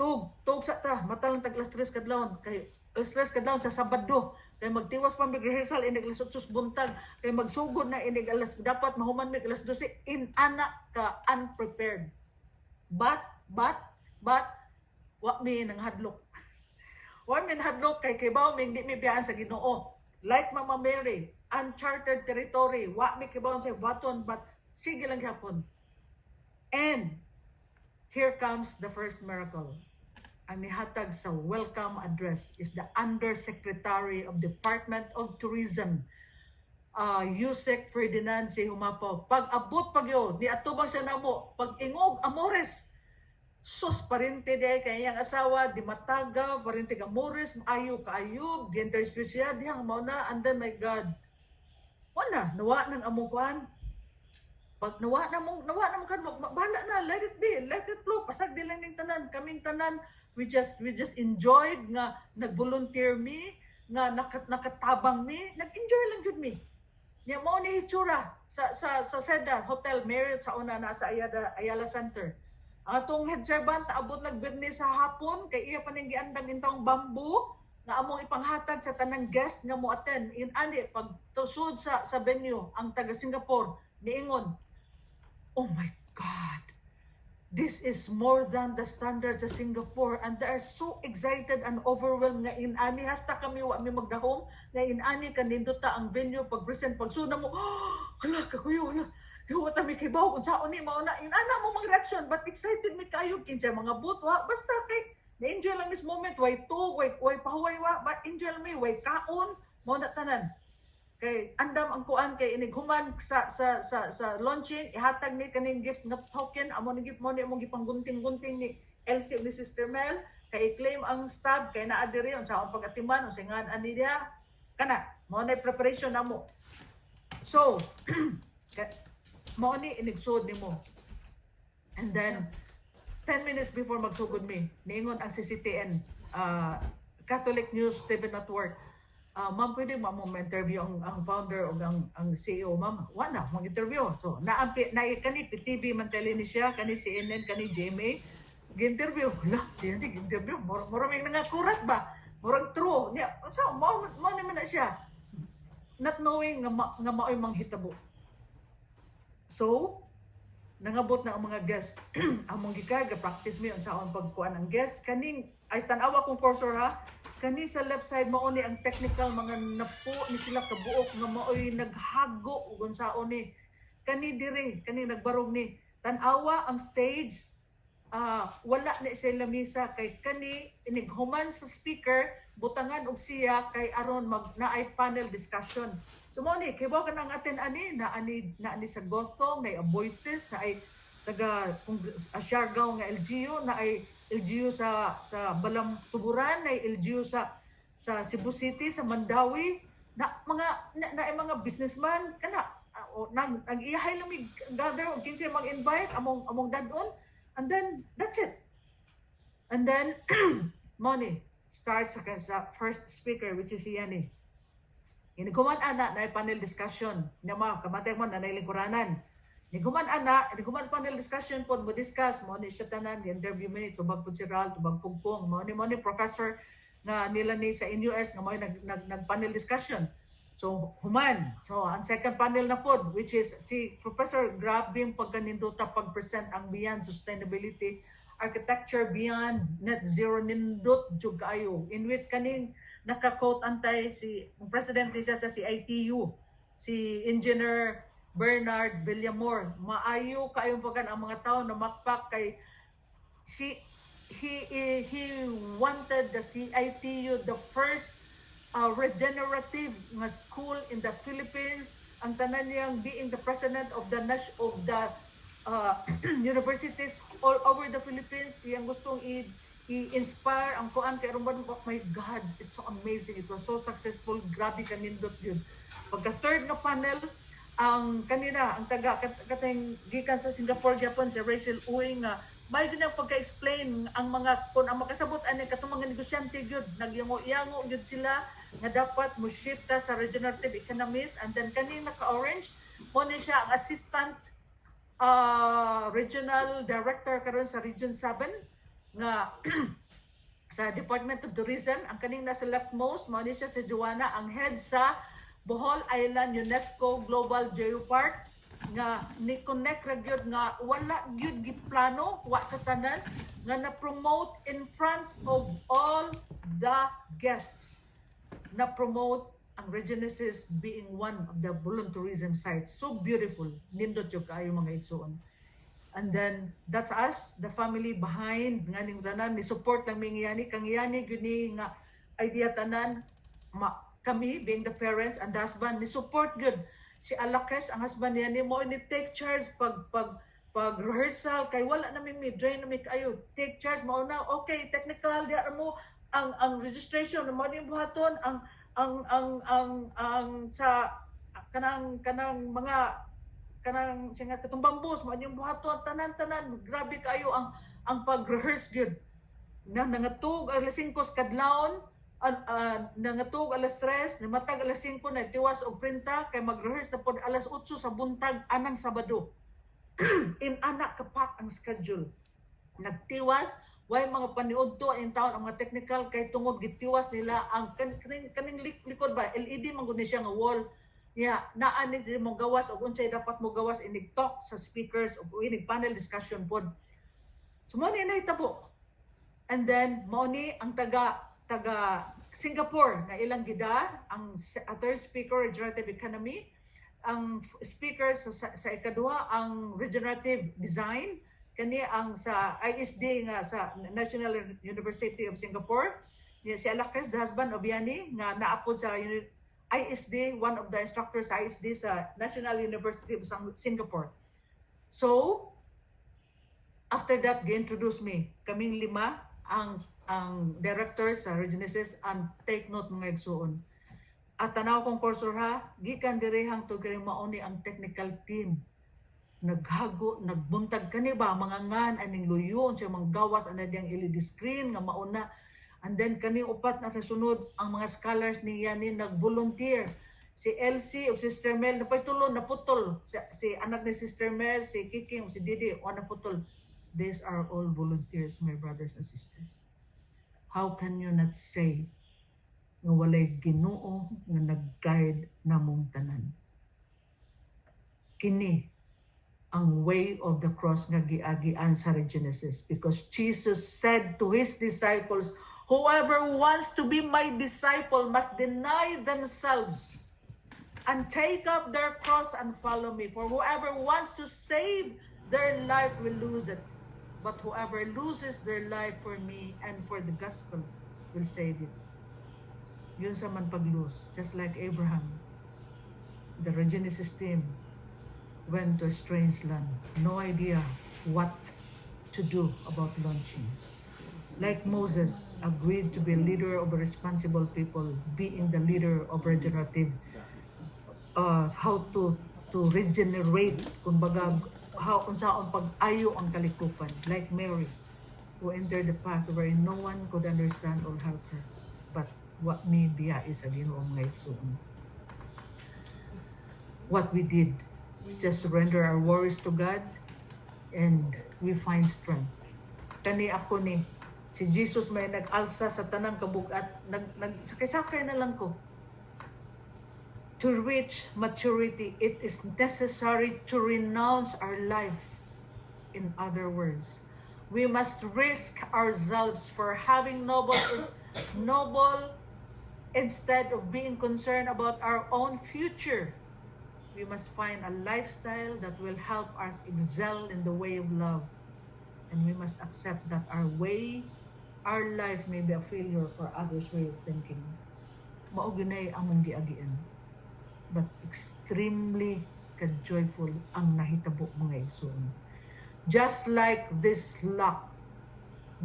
tug sa ta mata lang tag alas 3 kadlawon kay alas 3 kadlawon sa Sabado kay magtiwas pa mig rehearsal inig alas 8 buntag kay magsugod na inig alas dapat mahuman mig alas 12 in ana ka unprepared but wa mi nang hadlok. Wa mi hadlok kay kibaw mi di mi biyaan sa Ginoo. Like Mama Mary, uncharted territory. Wa mi kibaw sa baton but sige lang gyapon. And here comes the first miracle. Ang nihatag sa welcome address is the Undersecretary of Department of Tourism, Yusek Ferdinand si Humapaw. Pag abot pag yun, ni atubang siya namo, pag ingog Amores, sus parente de kay yang asawa di mataga parente ka Morris maayo kaayub di interview siya dihang mao na and then my God wala nawa nang among kuan pag nawa na mong kan bahala na let it be let it flow pasag di lang ning tanan kaming tanan we just enjoyed nga nag-volunteer me nga nakatabang me nag-enjoy lang gud me Niya mo ni hitsura sa Seda Hotel Marriott sa una na sa Ayala Center. Ang atong head servant abot nagbirni sa hapon kay iya paning giandam intong bamboo nga among ipanghatag sa tanang guest nga mo attend. In ani pag tusod sa venue ang taga Singapore niingon, "Oh my God. This is more than the standards sa Singapore," and they are so excited and overwhelmed nga inani hasta kami wa mi magdahom nga inani kanindota ang venue pag-present pagsuna mo, hala kakuyo hala wa ta mi kibaw kung saon ni mao na inana mo mga reaction but excited mi kayo kinsa mga butwa basta kay na-enjoy lang this moment way pahuway wa but enjoy lang mi way kaon mo na tanan. Kay andam ang kuan kay inig human sa launching ihatag ni kaning gift nga token amo ni gift mo ni among gipanggunting-gunting ni Elsie ug ni Sister Mel kay i-claim ang stab kay naa diri unsa ang pag-atiman unsa nga ani dia kana mo na preparation namo. So mo ni inigsud nimo. And then 10 minutes before magsugod mi niingon ang CCTN Catholic News TV Network, ma'am, pwede mo interview ang founder o ang CEO, ma'am. Wala, mag-interview. So, kani PTV man tele ni siya, kani CNN, kani GMA, gi-interview. Wala, siya hindi gi-interview. Maraming nangakurat ba? Murang true. So, mo naman na siya. Not knowing nga maoy manghitabo. So, nangabot na ang mga guest. Among practice mi unsa ang pagkuan ang guest. Kaning, ay tanawa kong cursor ha, kani sa left side mao ni ang technical mga napo ni sila kabuok nga maoy naghago ug unsaon ni kani diri kani nagbarog ni tan-awa ang stage, wala ni siya lamisa kay kani inighuman sa speaker butangan og siya kay aron naay panel discussion. So mo ni kay ka nang atin ani na ani sa Gotham may Aboites na ay taga Siargao nga LGU na ay LGU sa Balam Tuburan, na LGU sa Cebu City, sa Mandawi, na mga businessman kana nag-iyahay lang gather og kinsa mag-invite among dadon, and then that's it. And then money starts sa first speaker which is yani. Iniguman ana na panel discussion nga mga kamatay mo na lingkuranan. Niguman panel discussion pod mo discuss mo ni siya tanan interview mi tubag pud si Ral tubag pugpong mo ni professor nga nila ni sa NUS nga mo nag panel discussion. So human. So ang second panel na pod which is si Professor grabe yung pagkanindota pag-present ang beyond sustainability architecture beyond net zero nindot jud kaayo in which kaning naka-quote antay si presidente siya sa CITU si Engineer Bernard Villamor. Maayo kayong pagkan ang mga tao na makpak kay he wanted the CITU the first regenerative nga school in the Philippines. Ang tanan niyang being the president of the universities all over the Philippines, iyang gustong i-inspire ang kuan kay Romano. Oh my God, it's so amazing. It was so successful. Grabe kanindot yun. Pagka third na panel, ang kanina, ang taga kateng gikan sa Singapore, Japan, si Rachel Uy nga may ginang pagka-explain ang mga kung ang makasabot ani katong mga negosyante gyud nagyango-yango gyud sila nga dapat mo shift sa regenerative economies. And then kanina ka-orange mo ni siya ang assistant regional director karon sa Region 7 nga sa Department of Tourism. Ang kaning nasa leftmost mo ni siya si Joanna, ang head sa Bohol Island UNESCO Global Geopark nga ni connect ra gyud nga wala gyud giplano wa sa tanan nga na promote in front of all the guests, na promote ang Regenesis being one of the volunteerism sites. So beautiful, nindot yung kayo mga igsoon. And then that's us, the family behind nga ning tanan ni support lang mingiyani kang iyani gyud ni nga idea tanan kami being the parents and the husband ni support good si Alakes ang husband niya ni mo ni take charge pag rehearsal kay wala na mi drain na mi kayo take charge mo na okay technical dia mo ang registration mo ni buhaton ang sa kanang mga kanang singa katong bambus mo yung buhaton tanan grabe kayo ang pag-rehearse good na nangatug alas 5 kadlawon nangatog alas 3, namatag alas 5, na tiwas og printa, kay mag-rehearse na pod alas 8 sa buntag anang Sabado. In anak kapak ang schedule. Nagtiwas, way mga paniudto in town ang mga technical kay tungod gitiwas nila ang kaning likod ba LED man gud ni siya nga wall. Naa ni mo gawas og unsay dapat mo gawas inig talk sa speakers o inig panel discussion pod. So mo ni nahitabo. And then mao ni ang taga Singapore na ilang gida ang third speaker regenerative economy, ang speaker sa ikaduha ang regenerative design, kani ang sa ISD nga sa National University of Singapore, si Alakers, the husband of Yani, nga naapod sa ISD, one of the instructors sa ISD sa National University of Singapore. So, after that, gi-introduce me. Kaming 5 ang director sa Regenesis, and take note mga igsuon. At tanaw kong kursor ha, gikan direhang to kay mauni ang technical team. Naghago, nagbuntag kani ba mga ngan aning luyon sa mga gawas ana diyang LED screen nga mauna. And then kani upat na sa sunod ang mga scholars ni Yani nag-volunteer. Si Elsie o Sister Mel napaytulo naputol. Si anak ni Sister Mel, si Kiki o si Didi o naputol. These are all volunteers, my brothers and sisters. How can you not say nga walay Ginoo nga nag-guide namong tanan? Kini ang way of the cross nga giagian sa Genesis, because Jesus said to his disciples, whoever wants to be my disciple must deny themselves and take up their cross and follow me. For whoever wants to save their life will lose it. But whoever loses their life for me and for the gospel will save it. Yun sa man pag-lose. Just like Abraham, the Genesis team went to a strange land. No idea what to do about launching. Like Moses, agreed to be a leader of a responsible people, being the leader of regenerative, how to regenerate, kumbaga, how unsaon pag-ayo ang kalikupan, like Mary, who entered the path where no one could understand or help her. But what me biya is a Ginoong ngayon. What we did is just surrender our worries to God, and we find strength. Kani ako ni, si Jesus may nag-alsa sa tanang kabugat, nagsakay-sakay na lang ko. To reach maturity, it is necessary to renounce our life. In other words, we must risk ourselves for having noble instead of being concerned about our own future. We must find a lifestyle that will help us excel in the way of love. And we must accept that our life may be a failure for others' way of thinking. Mao ginay among giagian. But extremely ka-joyful ang nahitabo mga igsoon. Just like this lock,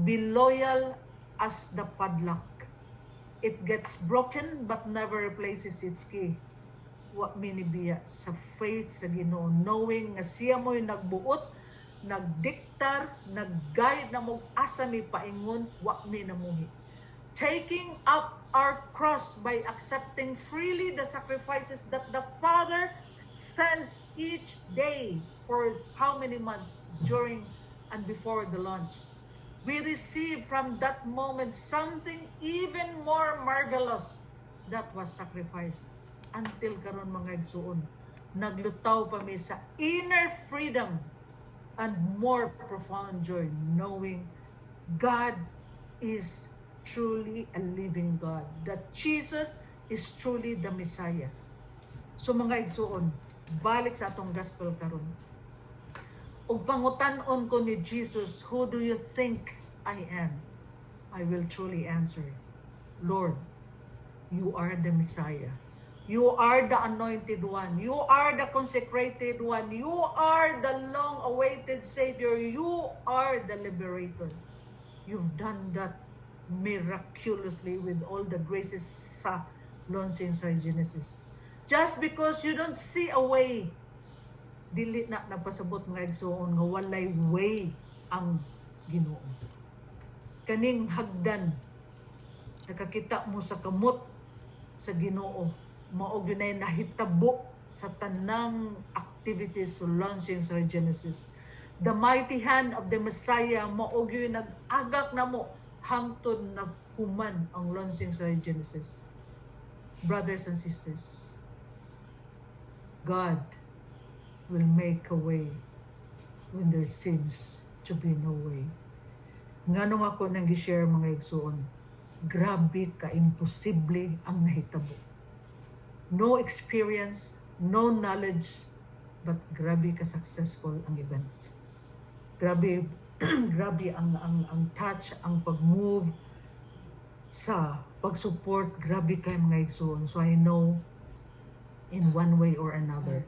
be loyal as the padlock. It gets broken but never replaces its key. Wa minibiya sa faith sa Ginoo, knowing nga siya mo'y nagbuot, nagdiktar, nag-guide na mo asa mi paingon, wa mi namuhi. Taking up our cross by accepting freely the sacrifices that the Father sends each day for how many months during and before the launch. We receive from that moment something even more marvelous that was sacrificed. Until karon mga igsuon, naglutaw pa mi sa inner freedom and more profound joy, knowing God is truly a living God, that Jesus is truly the Messiah. So mga igsuon, balik sa atong gospel karon. Ug pangutan-on ko ni Jesus, who do you think I am? I will truly answer, Lord, you are the Messiah. You are the anointed one. You are the consecrated one. You are the long-awaited Savior. You are the liberator. You've done that miraculously with all the graces sa launching sa Genesis. Just because you don't see a way, dili na napasabot nga igsoon nga walay way ang Ginoo. Kaning hagdan nakakita mo sa kamot sa Ginoo, mao gyud nahitabo sa tanang activities sa launching sa Genesis. The mighty hand of the Messiah mao gyud nag-agak namo hangtod na human ang launching sa Genesis. Brothers and sisters, God will make a way when there seems to be no way. Nganong ako nang gi-share mga igsoon, grabe ka imposible ang nahitabo. No experience, no knowledge, but grabe ka successful ang event. Grabe grabe ang touch, ang pag-move sa pag-support, grabe kay mga igsoon. So I know in one way or another,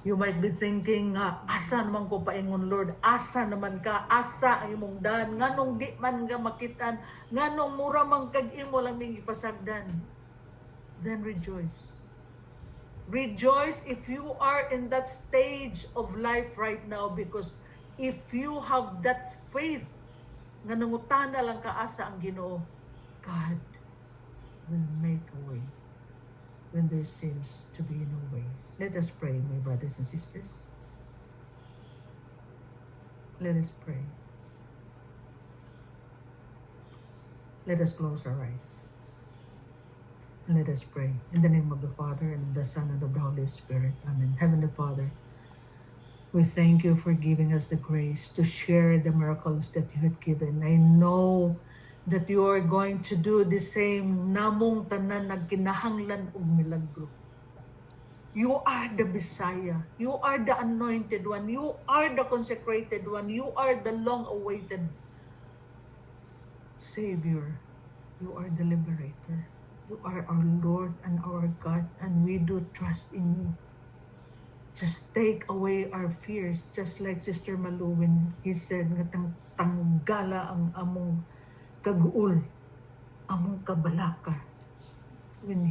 you might be thinking nga, asa naman ko paingon Lord, asa naman ka, asa ang imong daan, nganong di man nga makitan, nganong mura man kag imo lang ning ipasagdan. Then rejoice. Rejoice if you are in that stage of life right now, because if you have that faith nga nangutana lang ka asa ang Ginoo, God will make a way when there seems to be no way. Let us pray, my brothers and sisters. Let us pray. Let us close our eyes. And let us pray. In the name of the Father, and of the Son, and of the Holy Spirit. Amen. Heavenly Father, we thank you for giving us the grace to share the miracles that you have given. I know that you are going to do the same namong tanan nagkinahanglan og milagro. You are the Messiah. You are the anointed one. You are the consecrated one. You are the long-awaited Savior. You are the liberator. You are our Lord and our God, and we do trust in you. Just take away our fears, just like Sister Malu when he said nga tanggala ang among kaguol, among kabalaka. When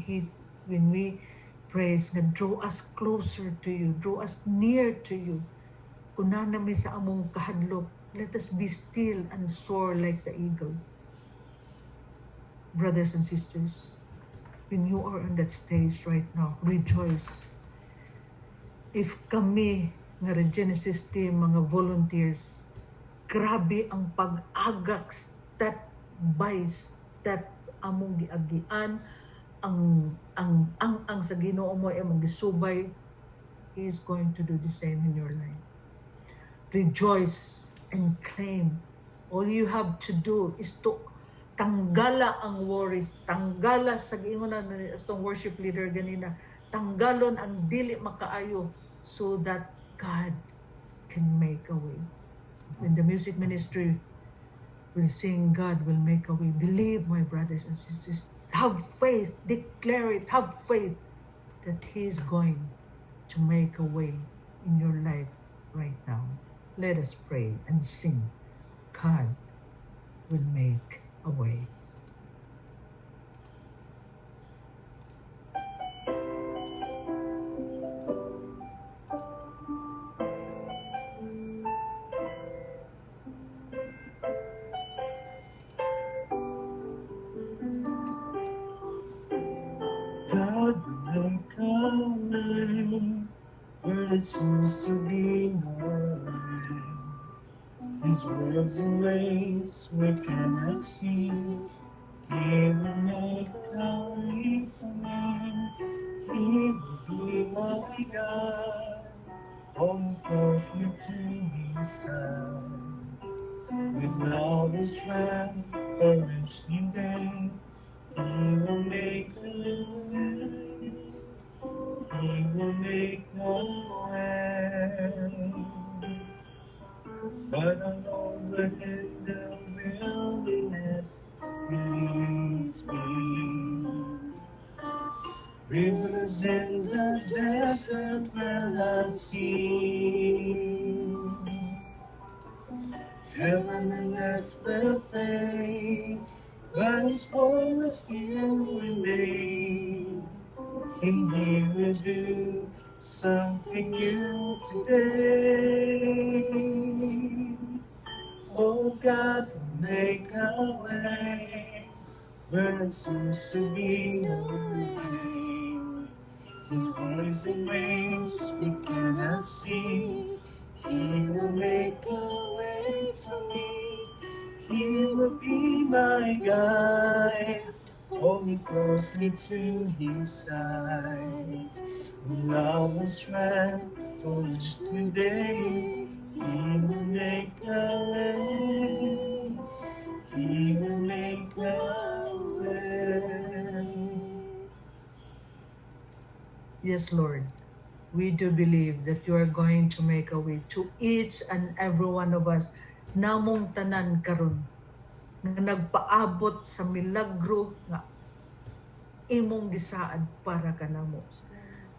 we praise nga, draw us closer to you, draw us near to you. Kuna nami sa among kahadlok, let us be still and soar like the eagle. Brothers and sisters, when you are on that stage right now, rejoice. If kami nga Genesis team, mga volunteers, grabe ang pag-agak step by step among giagian, ang sa Ginoo mo ay among gisubay. He is going to do the same in your life. Rejoice and claim. All you have to do is to tanggala ang worries, tanggala sa giingon na itong worship leader ganina, tanggalon ang dili makaayo, so that God can make a way. When the music ministry will sing, God will make a way. Believe, my brothers and sisters. Have faith, declare it, have faith that He is going to make a way in your life right now. Let us pray and sing. God will make a way. God will make a way where there seems to be no way. His words and ways we cannot see. He will make a way for me. He will be my God. Hold me closely to His side. With all His wrath for each new day, He will make a way. He will make a way. But I know that in the wilderness He leads me. Rivers in the desert will I see. Heaven and earth will fade, but His word will still remain. And He will do something new today. Oh, God will make a way where there seems to be no way. His words and ways we cannot see. He will make a way for me. He will be my guide. Hold me closely to his side. With love and strength for us today. He will make a way. He will make a way. Yes, Lord. We do believe that you are going to make a way to each and every one of us namong tanan karon nga nagpaabot sa milagro nga imong gisaad para kanamo.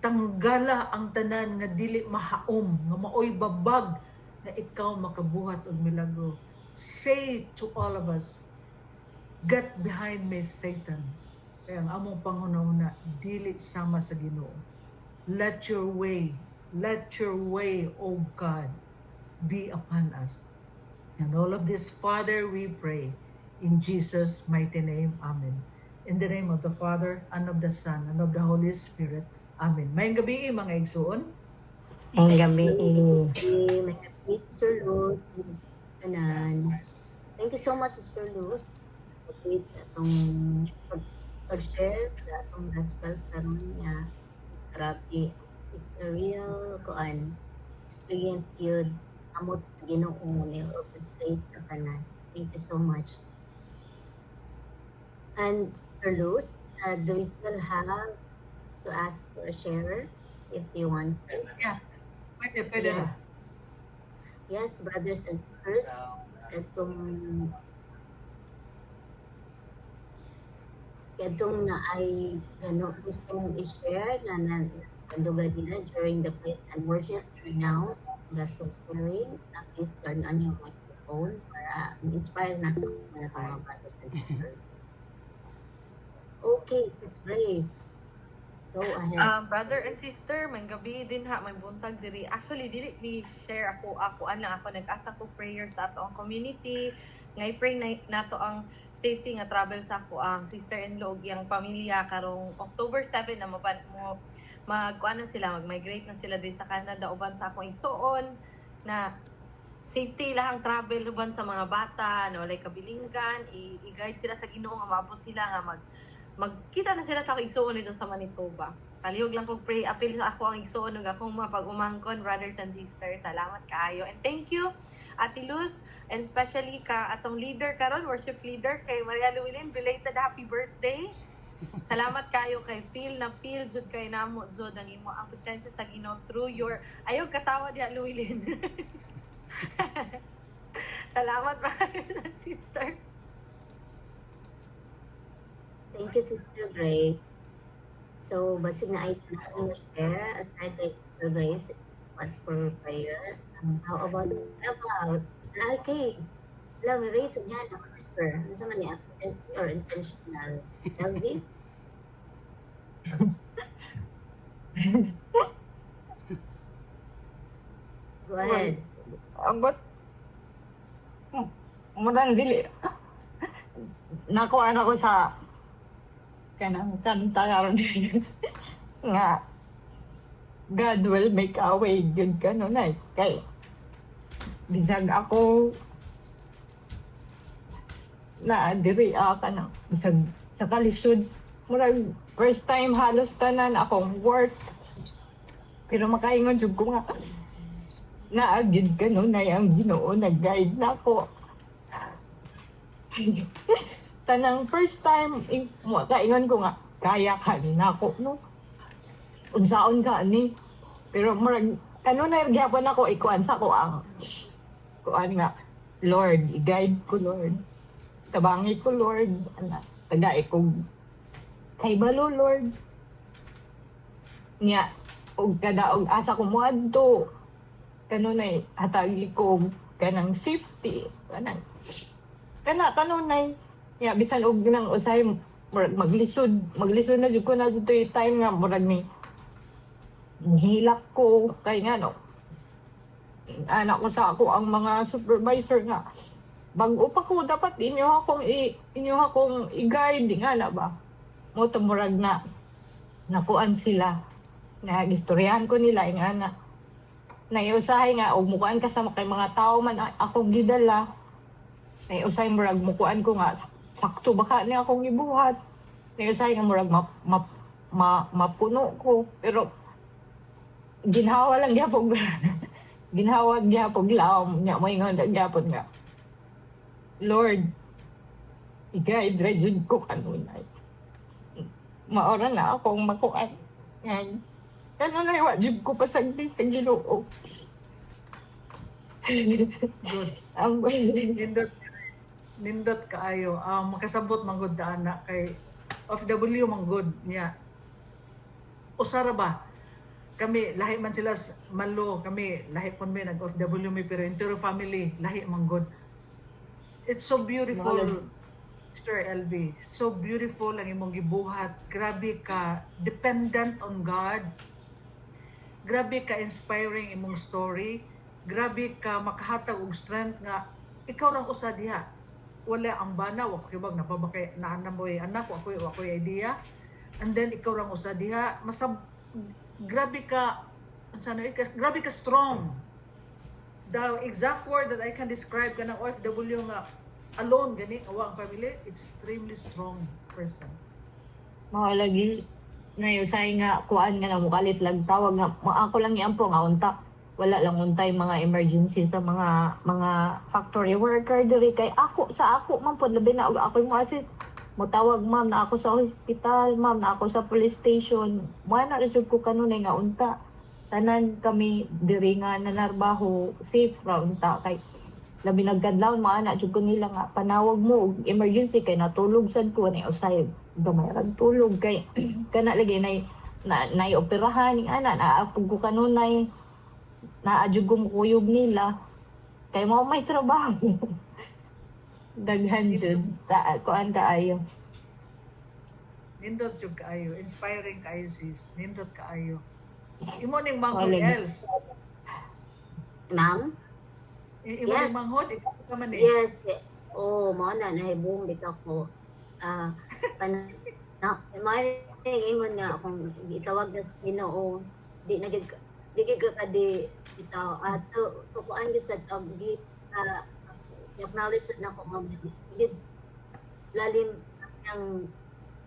Tanggala ang tanan nga dili mahaom, nga maoy babag na ikaw makabuhat og milagro. Say to all of us, get behind me, Satan. Kaya ang among panghuna-una, dili sama sa Ginoo. Let your way, O God, be upon us. And all of this, Father, we pray in Jesus' mighty name. Amen. In the name of the Father, and of the Son, and of the Holy Spirit. Amen. Mayang gabi, mga igsoon. Ang gabi. May gabi, Sister Luz. Tanan. Thank you so much, Sister Luz. With atong pag-share sa atong gospel karon niya. Grabe. It's a real experience yun. Amot Ginoo ni orchestrate sa tanan. Thank you so much. And Sister Luz, do we still have to ask for a share if you want? Yeah. Pwede Yeah. na. Yes, brothers and sisters, itong na ay gusto mong i-share na kandugan nila during the praise and worship right now, gospel sharing, please turn on your microphone para inspire na ito mga brothers and sisters. Okay, Sis Grace, go ahead. Brother and sister, may gabi din ha, may buntag diri. Actually, dili ni share ako nag-asa ko prayer sa ato ang community. Ngay pray nato ang safety nga travel sa ako ang sister-in-law ug iyang pamilya karong October 7 na magkuan na sila, mag-migrate na sila diri sa Canada uban sa akong igsoon na safety lahang travel uban sa mga bata na walay kabilinggan, i-guide sila sa Ginoo nga maabot sila nga magkita na sila sa akong igsoon dito sa Manitoba. Palihog lang kog pray appeal sa ako ang igsoon ug akong mapag-umangkon, brothers and sisters. Salamat kaayo and thank you Ate Luz, and especially ka atong leader karon, worship leader kay Maria Llewellyn, belated happy birthday. Salamat kayo kay feel jud kay namo jud ang imo ang presensya sa Ginoo through your ayog katawa diha Llewellyn. Salamat brothers and sister. Thank you, Sister Grace. So, basig na ay share aside kay Sister Grace was for prayer. How about okay. Alam, may raise niya na sister. Ano sa man niya? Accident or intentional? Elvie? Go ahead. Abot. Murang dili. Nakuha na ko sa kanang kanta karon nga God will make a way good ka no na kay bisag ako na diri ka na bisag sa kalisod murag first time halos tanan akong work pero makaingon jud ko nga naagid ka no na ang Ginoo nag-guide na ako. Tanang first time kaingon ko nga kaya ka na ako no unsaon ka ni pero murag ano na gyapon ako ikuan sa ko ang kuan nga Lord i-guide ko Lord tabangi ko Lord ana taga ko kay balo Lord nya og kada og asa ko moadto kanunay hatagi ko kanang safety kanang kanunay ya bisan og nang usay maglisod na jud ko na jud toy time nga murag ni hilak ko kay nga no anak ko sa ako ang mga supervisor nga bago pa ko dapat inyo akong i-guide nga na ba. Mo tumurag na nakuan sila. Nagistoryahan ko nila nga na naiusahay nga og mukuan ka sa kay mga tao man akong gidala. Naiusahay murag mukuan ko nga sakto baka ni akong gibuhat. Naiusahay nga murag mapuno ko pero ginhawa lang gyapon ginhawa gyapon laom nya mo ingon gyapon nga Lord i-guide ra jud ko kanunay maora na akong makuan nga kanunay wa jud ko pasagdi sa Ginoo. Good. Ang Nindot kaayo. Makasabot man gud ana kay OFW man gud niya. Usara ba? Kami lahi man sila malo, kami lahi pon mi nag OFW mi pero entire family lahi man gud. It's so beautiful, Mr. LV. So beautiful ang imong gibuhat. Grabe ka dependent on God. Grabe ka inspiring imong story. Grabe ka makahatag og strength nga ikaw lang usa diha. Wala ang bana, wa ko kibag napabakay na moy anak, wa ko idea. And then ikaw lang usa diha. Grabe ka grabe ka strong. The exact word that I can describe ka ng OFW nga alone gani awa ang family, extremely strong person. mga lagi na usay nga kuan nga na mukalit lang tawag nga ako lang iampo nga unta wala lang untay mga emergency sa mga factory worker diri kay ako man pod labi na ako mo assist mo tawag ma'am na ako sa hospital, ma'am na ako sa police station, mo na rin ko kanunay nga unta tanan kami diri nga nanarbaho safe ra unta kay labi nagkadlaw mo ana jud ko nila nga panawag mo og emergency kay natulog sad ko ni usay gamay ra tulog kay kana lagi nay operahan ning ana naapog ko kanunay naadjud ko kuyog nila kay mo may trabaho daghan jud kuan kaayo. Nindot jud kaayo, inspiring kaayo sis. Nindot kaayo. Imo ning manghod Wala. else. Ma'am? Imo Yes. ning manghod ikaw ka man eh. Yes. Mao na nahibong bitaw ko. Ingon nga akong itawag na sa Ginoo, di na gid ka kadi bitaw. Tukuan gid sa gi acknowledge na ko nga gid lalim ang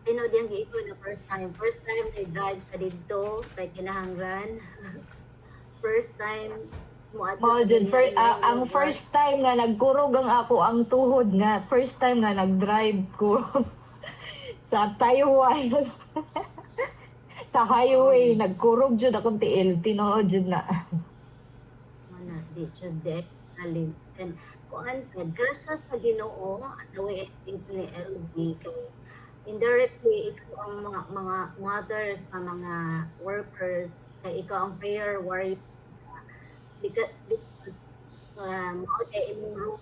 diyang giiko na first time I drive sa dito kay kinahanglan. First time mo Mao jud ang first time nga nagkurog ang ako ang tuhod nga first time nga nag-drive ko sa Taiwan sa highway nagkurog jud akong tiil tinuod jud na na di jud alim and kuan sa grasya sa Ginoo at the way ni LB kay indirectly ikaw ang mga mothers sa mga workers kay ikaw ang prayer warrior because mao kay imong role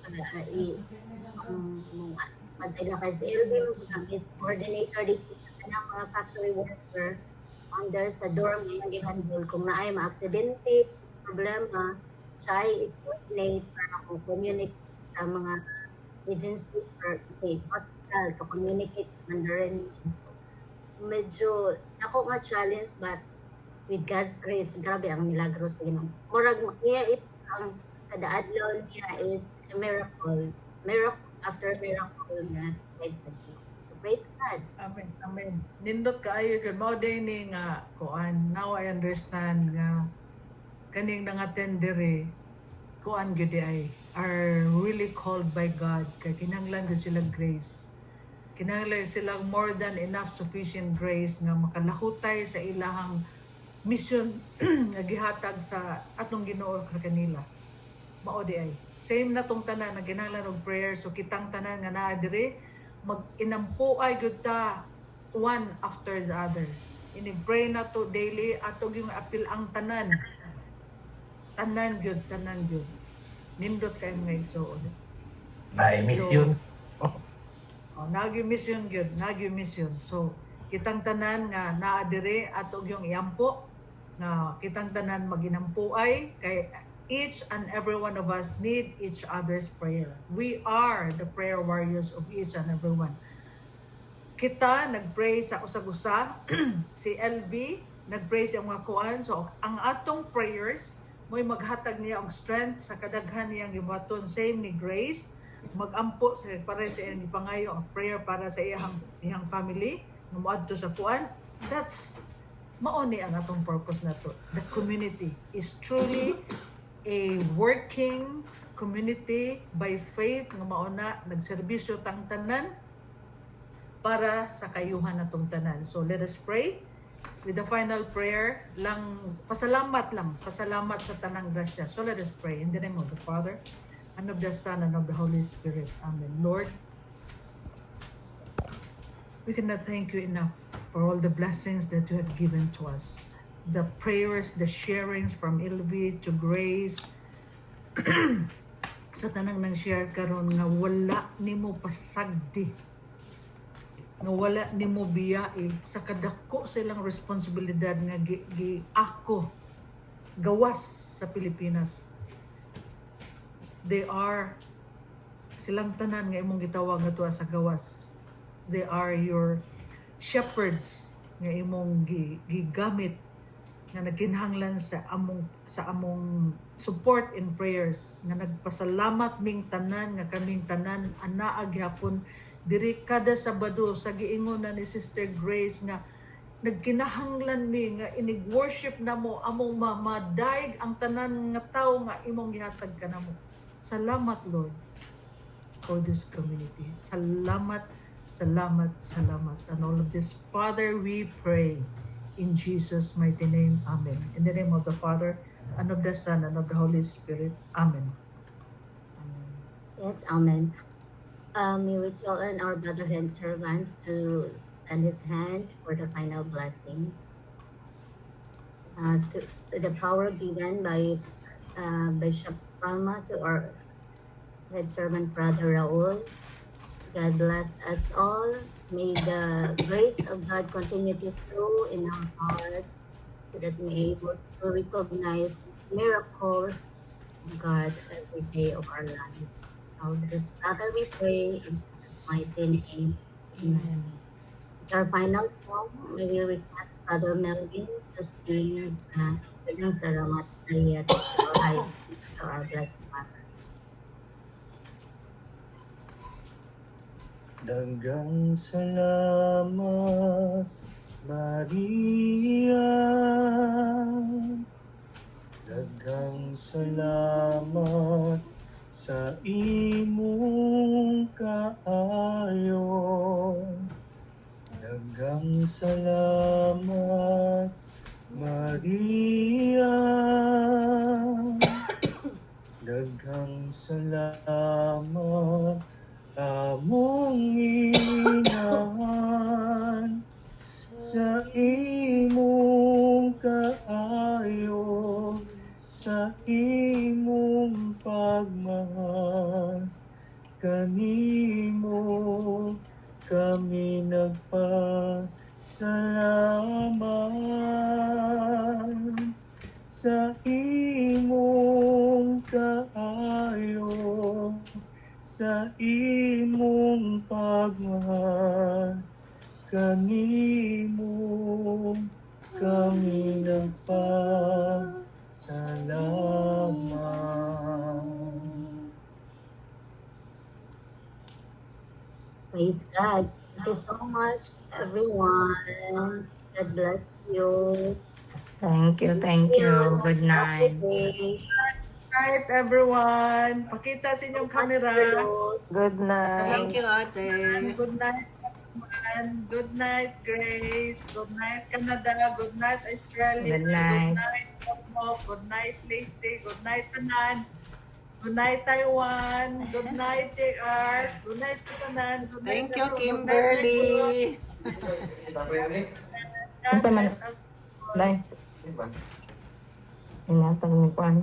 pantay na kay sa LB gamit coordinator dito sa mga factory worker under sa dorm nga gihandle kung naay maaksidente problema siya i-coordinate para communicate sa mga agencies or say hospital to communicate mandarin. Medyo ako nga challenge but with God's grace, grabe ang milagro sa Ginoo. Murag iya ang kada adlaw niya is a miracle after miracle nga kahit sa Ginoo. So praise God. Amen. Amen. Nindot kaayo gyud mao day ni nga kuan. Now I understand nga kaning nangattend diri kuan gyud ay are really called by God kay kinahanglan gyud sila grace. Kinahanglan sila more than enough sufficient grace nga makalahutay sa ilahang mission nga gihatag sa atong Ginoo kanila. Mao di ay same na tong tanan na kinahanglan og prayer so kitang tanan nga naa diri mag-inampuay gyud ta one after the other. Ini-pray na to daily atog yung apil ang tanan gyud. Nindot kay mga igsoon. Na-mission. Nag-mission gyud, nag-mission. So kitang tanan nga naa diri atog yung iampo nga kitang tanan maginampuay kay each and every one of us need each other's prayer. We are the prayer warriors of each and every one. Kita nagpray sa usag-usa, si LB nagpray sa mga kuan. So ang atong prayers mo'y maghatag niya og strength sa kadaghan niyang gibuhaton, same ni Grace, magampo sa pare sa iyang gipangayo ang prayer para sa iyang family nga moadto sa kuan. That's mao ni ang atong purpose nato. The community is truly a working community by faith nga mao na nagserbisyo tang tanan para sa kayuhan natong tanan. So let us pray with the final prayer lang, pasalamat sa tanang grasya. So let us pray in the name of the Father and of the Son and of the Holy Spirit. Amen. Lord, we cannot thank you enough for all the blessings that you have given to us. The prayers, the sharings from Ilvi to Grace, sa tanang nang share karon nga wala nimo pasagdi, nga wala nimo biyae sa kadako silang responsibilidad nga ako gawas sa Pilipinas. They are silang tanan nga imong gitawag nga tuwa sa gawas. They are your shepherds nga imong gigamit nga nagkinahanglan sa among support in prayers, nga nagpasalamat ming tanan nga kaming tanan anaa gyapon diri kada Sabado sa giingon na ni Sister Grace nga nagkinahanglan mi nga inig-worship namo among madaig ang tanan nga tawo nga imong gihatag kanamo. Salamat Lord for this community. Salamat. And all of this, Father, we pray in Jesus' mighty name. Amen. In the name of the Father and of the Son and of the Holy Spirit. Amen. Yes, amen. We will call on our brother and servant to send his hand for the final blessing. To the power given by Bishop Palma to our head servant, Brother Raul. God bless us all. May the grace of God continue to flow in our hearts so that we are able to recognize miracles of God every day of our life. So this Father we pray in Jesus' mighty name. Amen. It's our final song. We will request Father Melvin to sing Dagang Salamat Maria to our blessed Father. Dagang salamat, Maria. Dagang salamat sa imong kaayo. Dagang salamat, Maria. Dagang salamat, among inahan sa imong kaayo, sa imong pagmahal. Kanimo kami nagpasalamat sa imong kaayo, sa imong pagmahal. Kanimo kami nagpasalamat. Praise God. Thank you so much, everyone. God bless you. Thank you. Good night. Okay. Night everyone. Pakita sa inyong camera. Good night. Thank you, ate. Good night everyone. Good night Grace. Good night Canada. Good night Australia. Good night. Good night Tomo. Good night Leyte. Good night Tanan. Good night Taiwan. Good night JR. Good night Tanan. Good night Thank you, everyone. Good night, Kimberly. God Unsa man? bless us all. Bye. Inatang ni Kwan.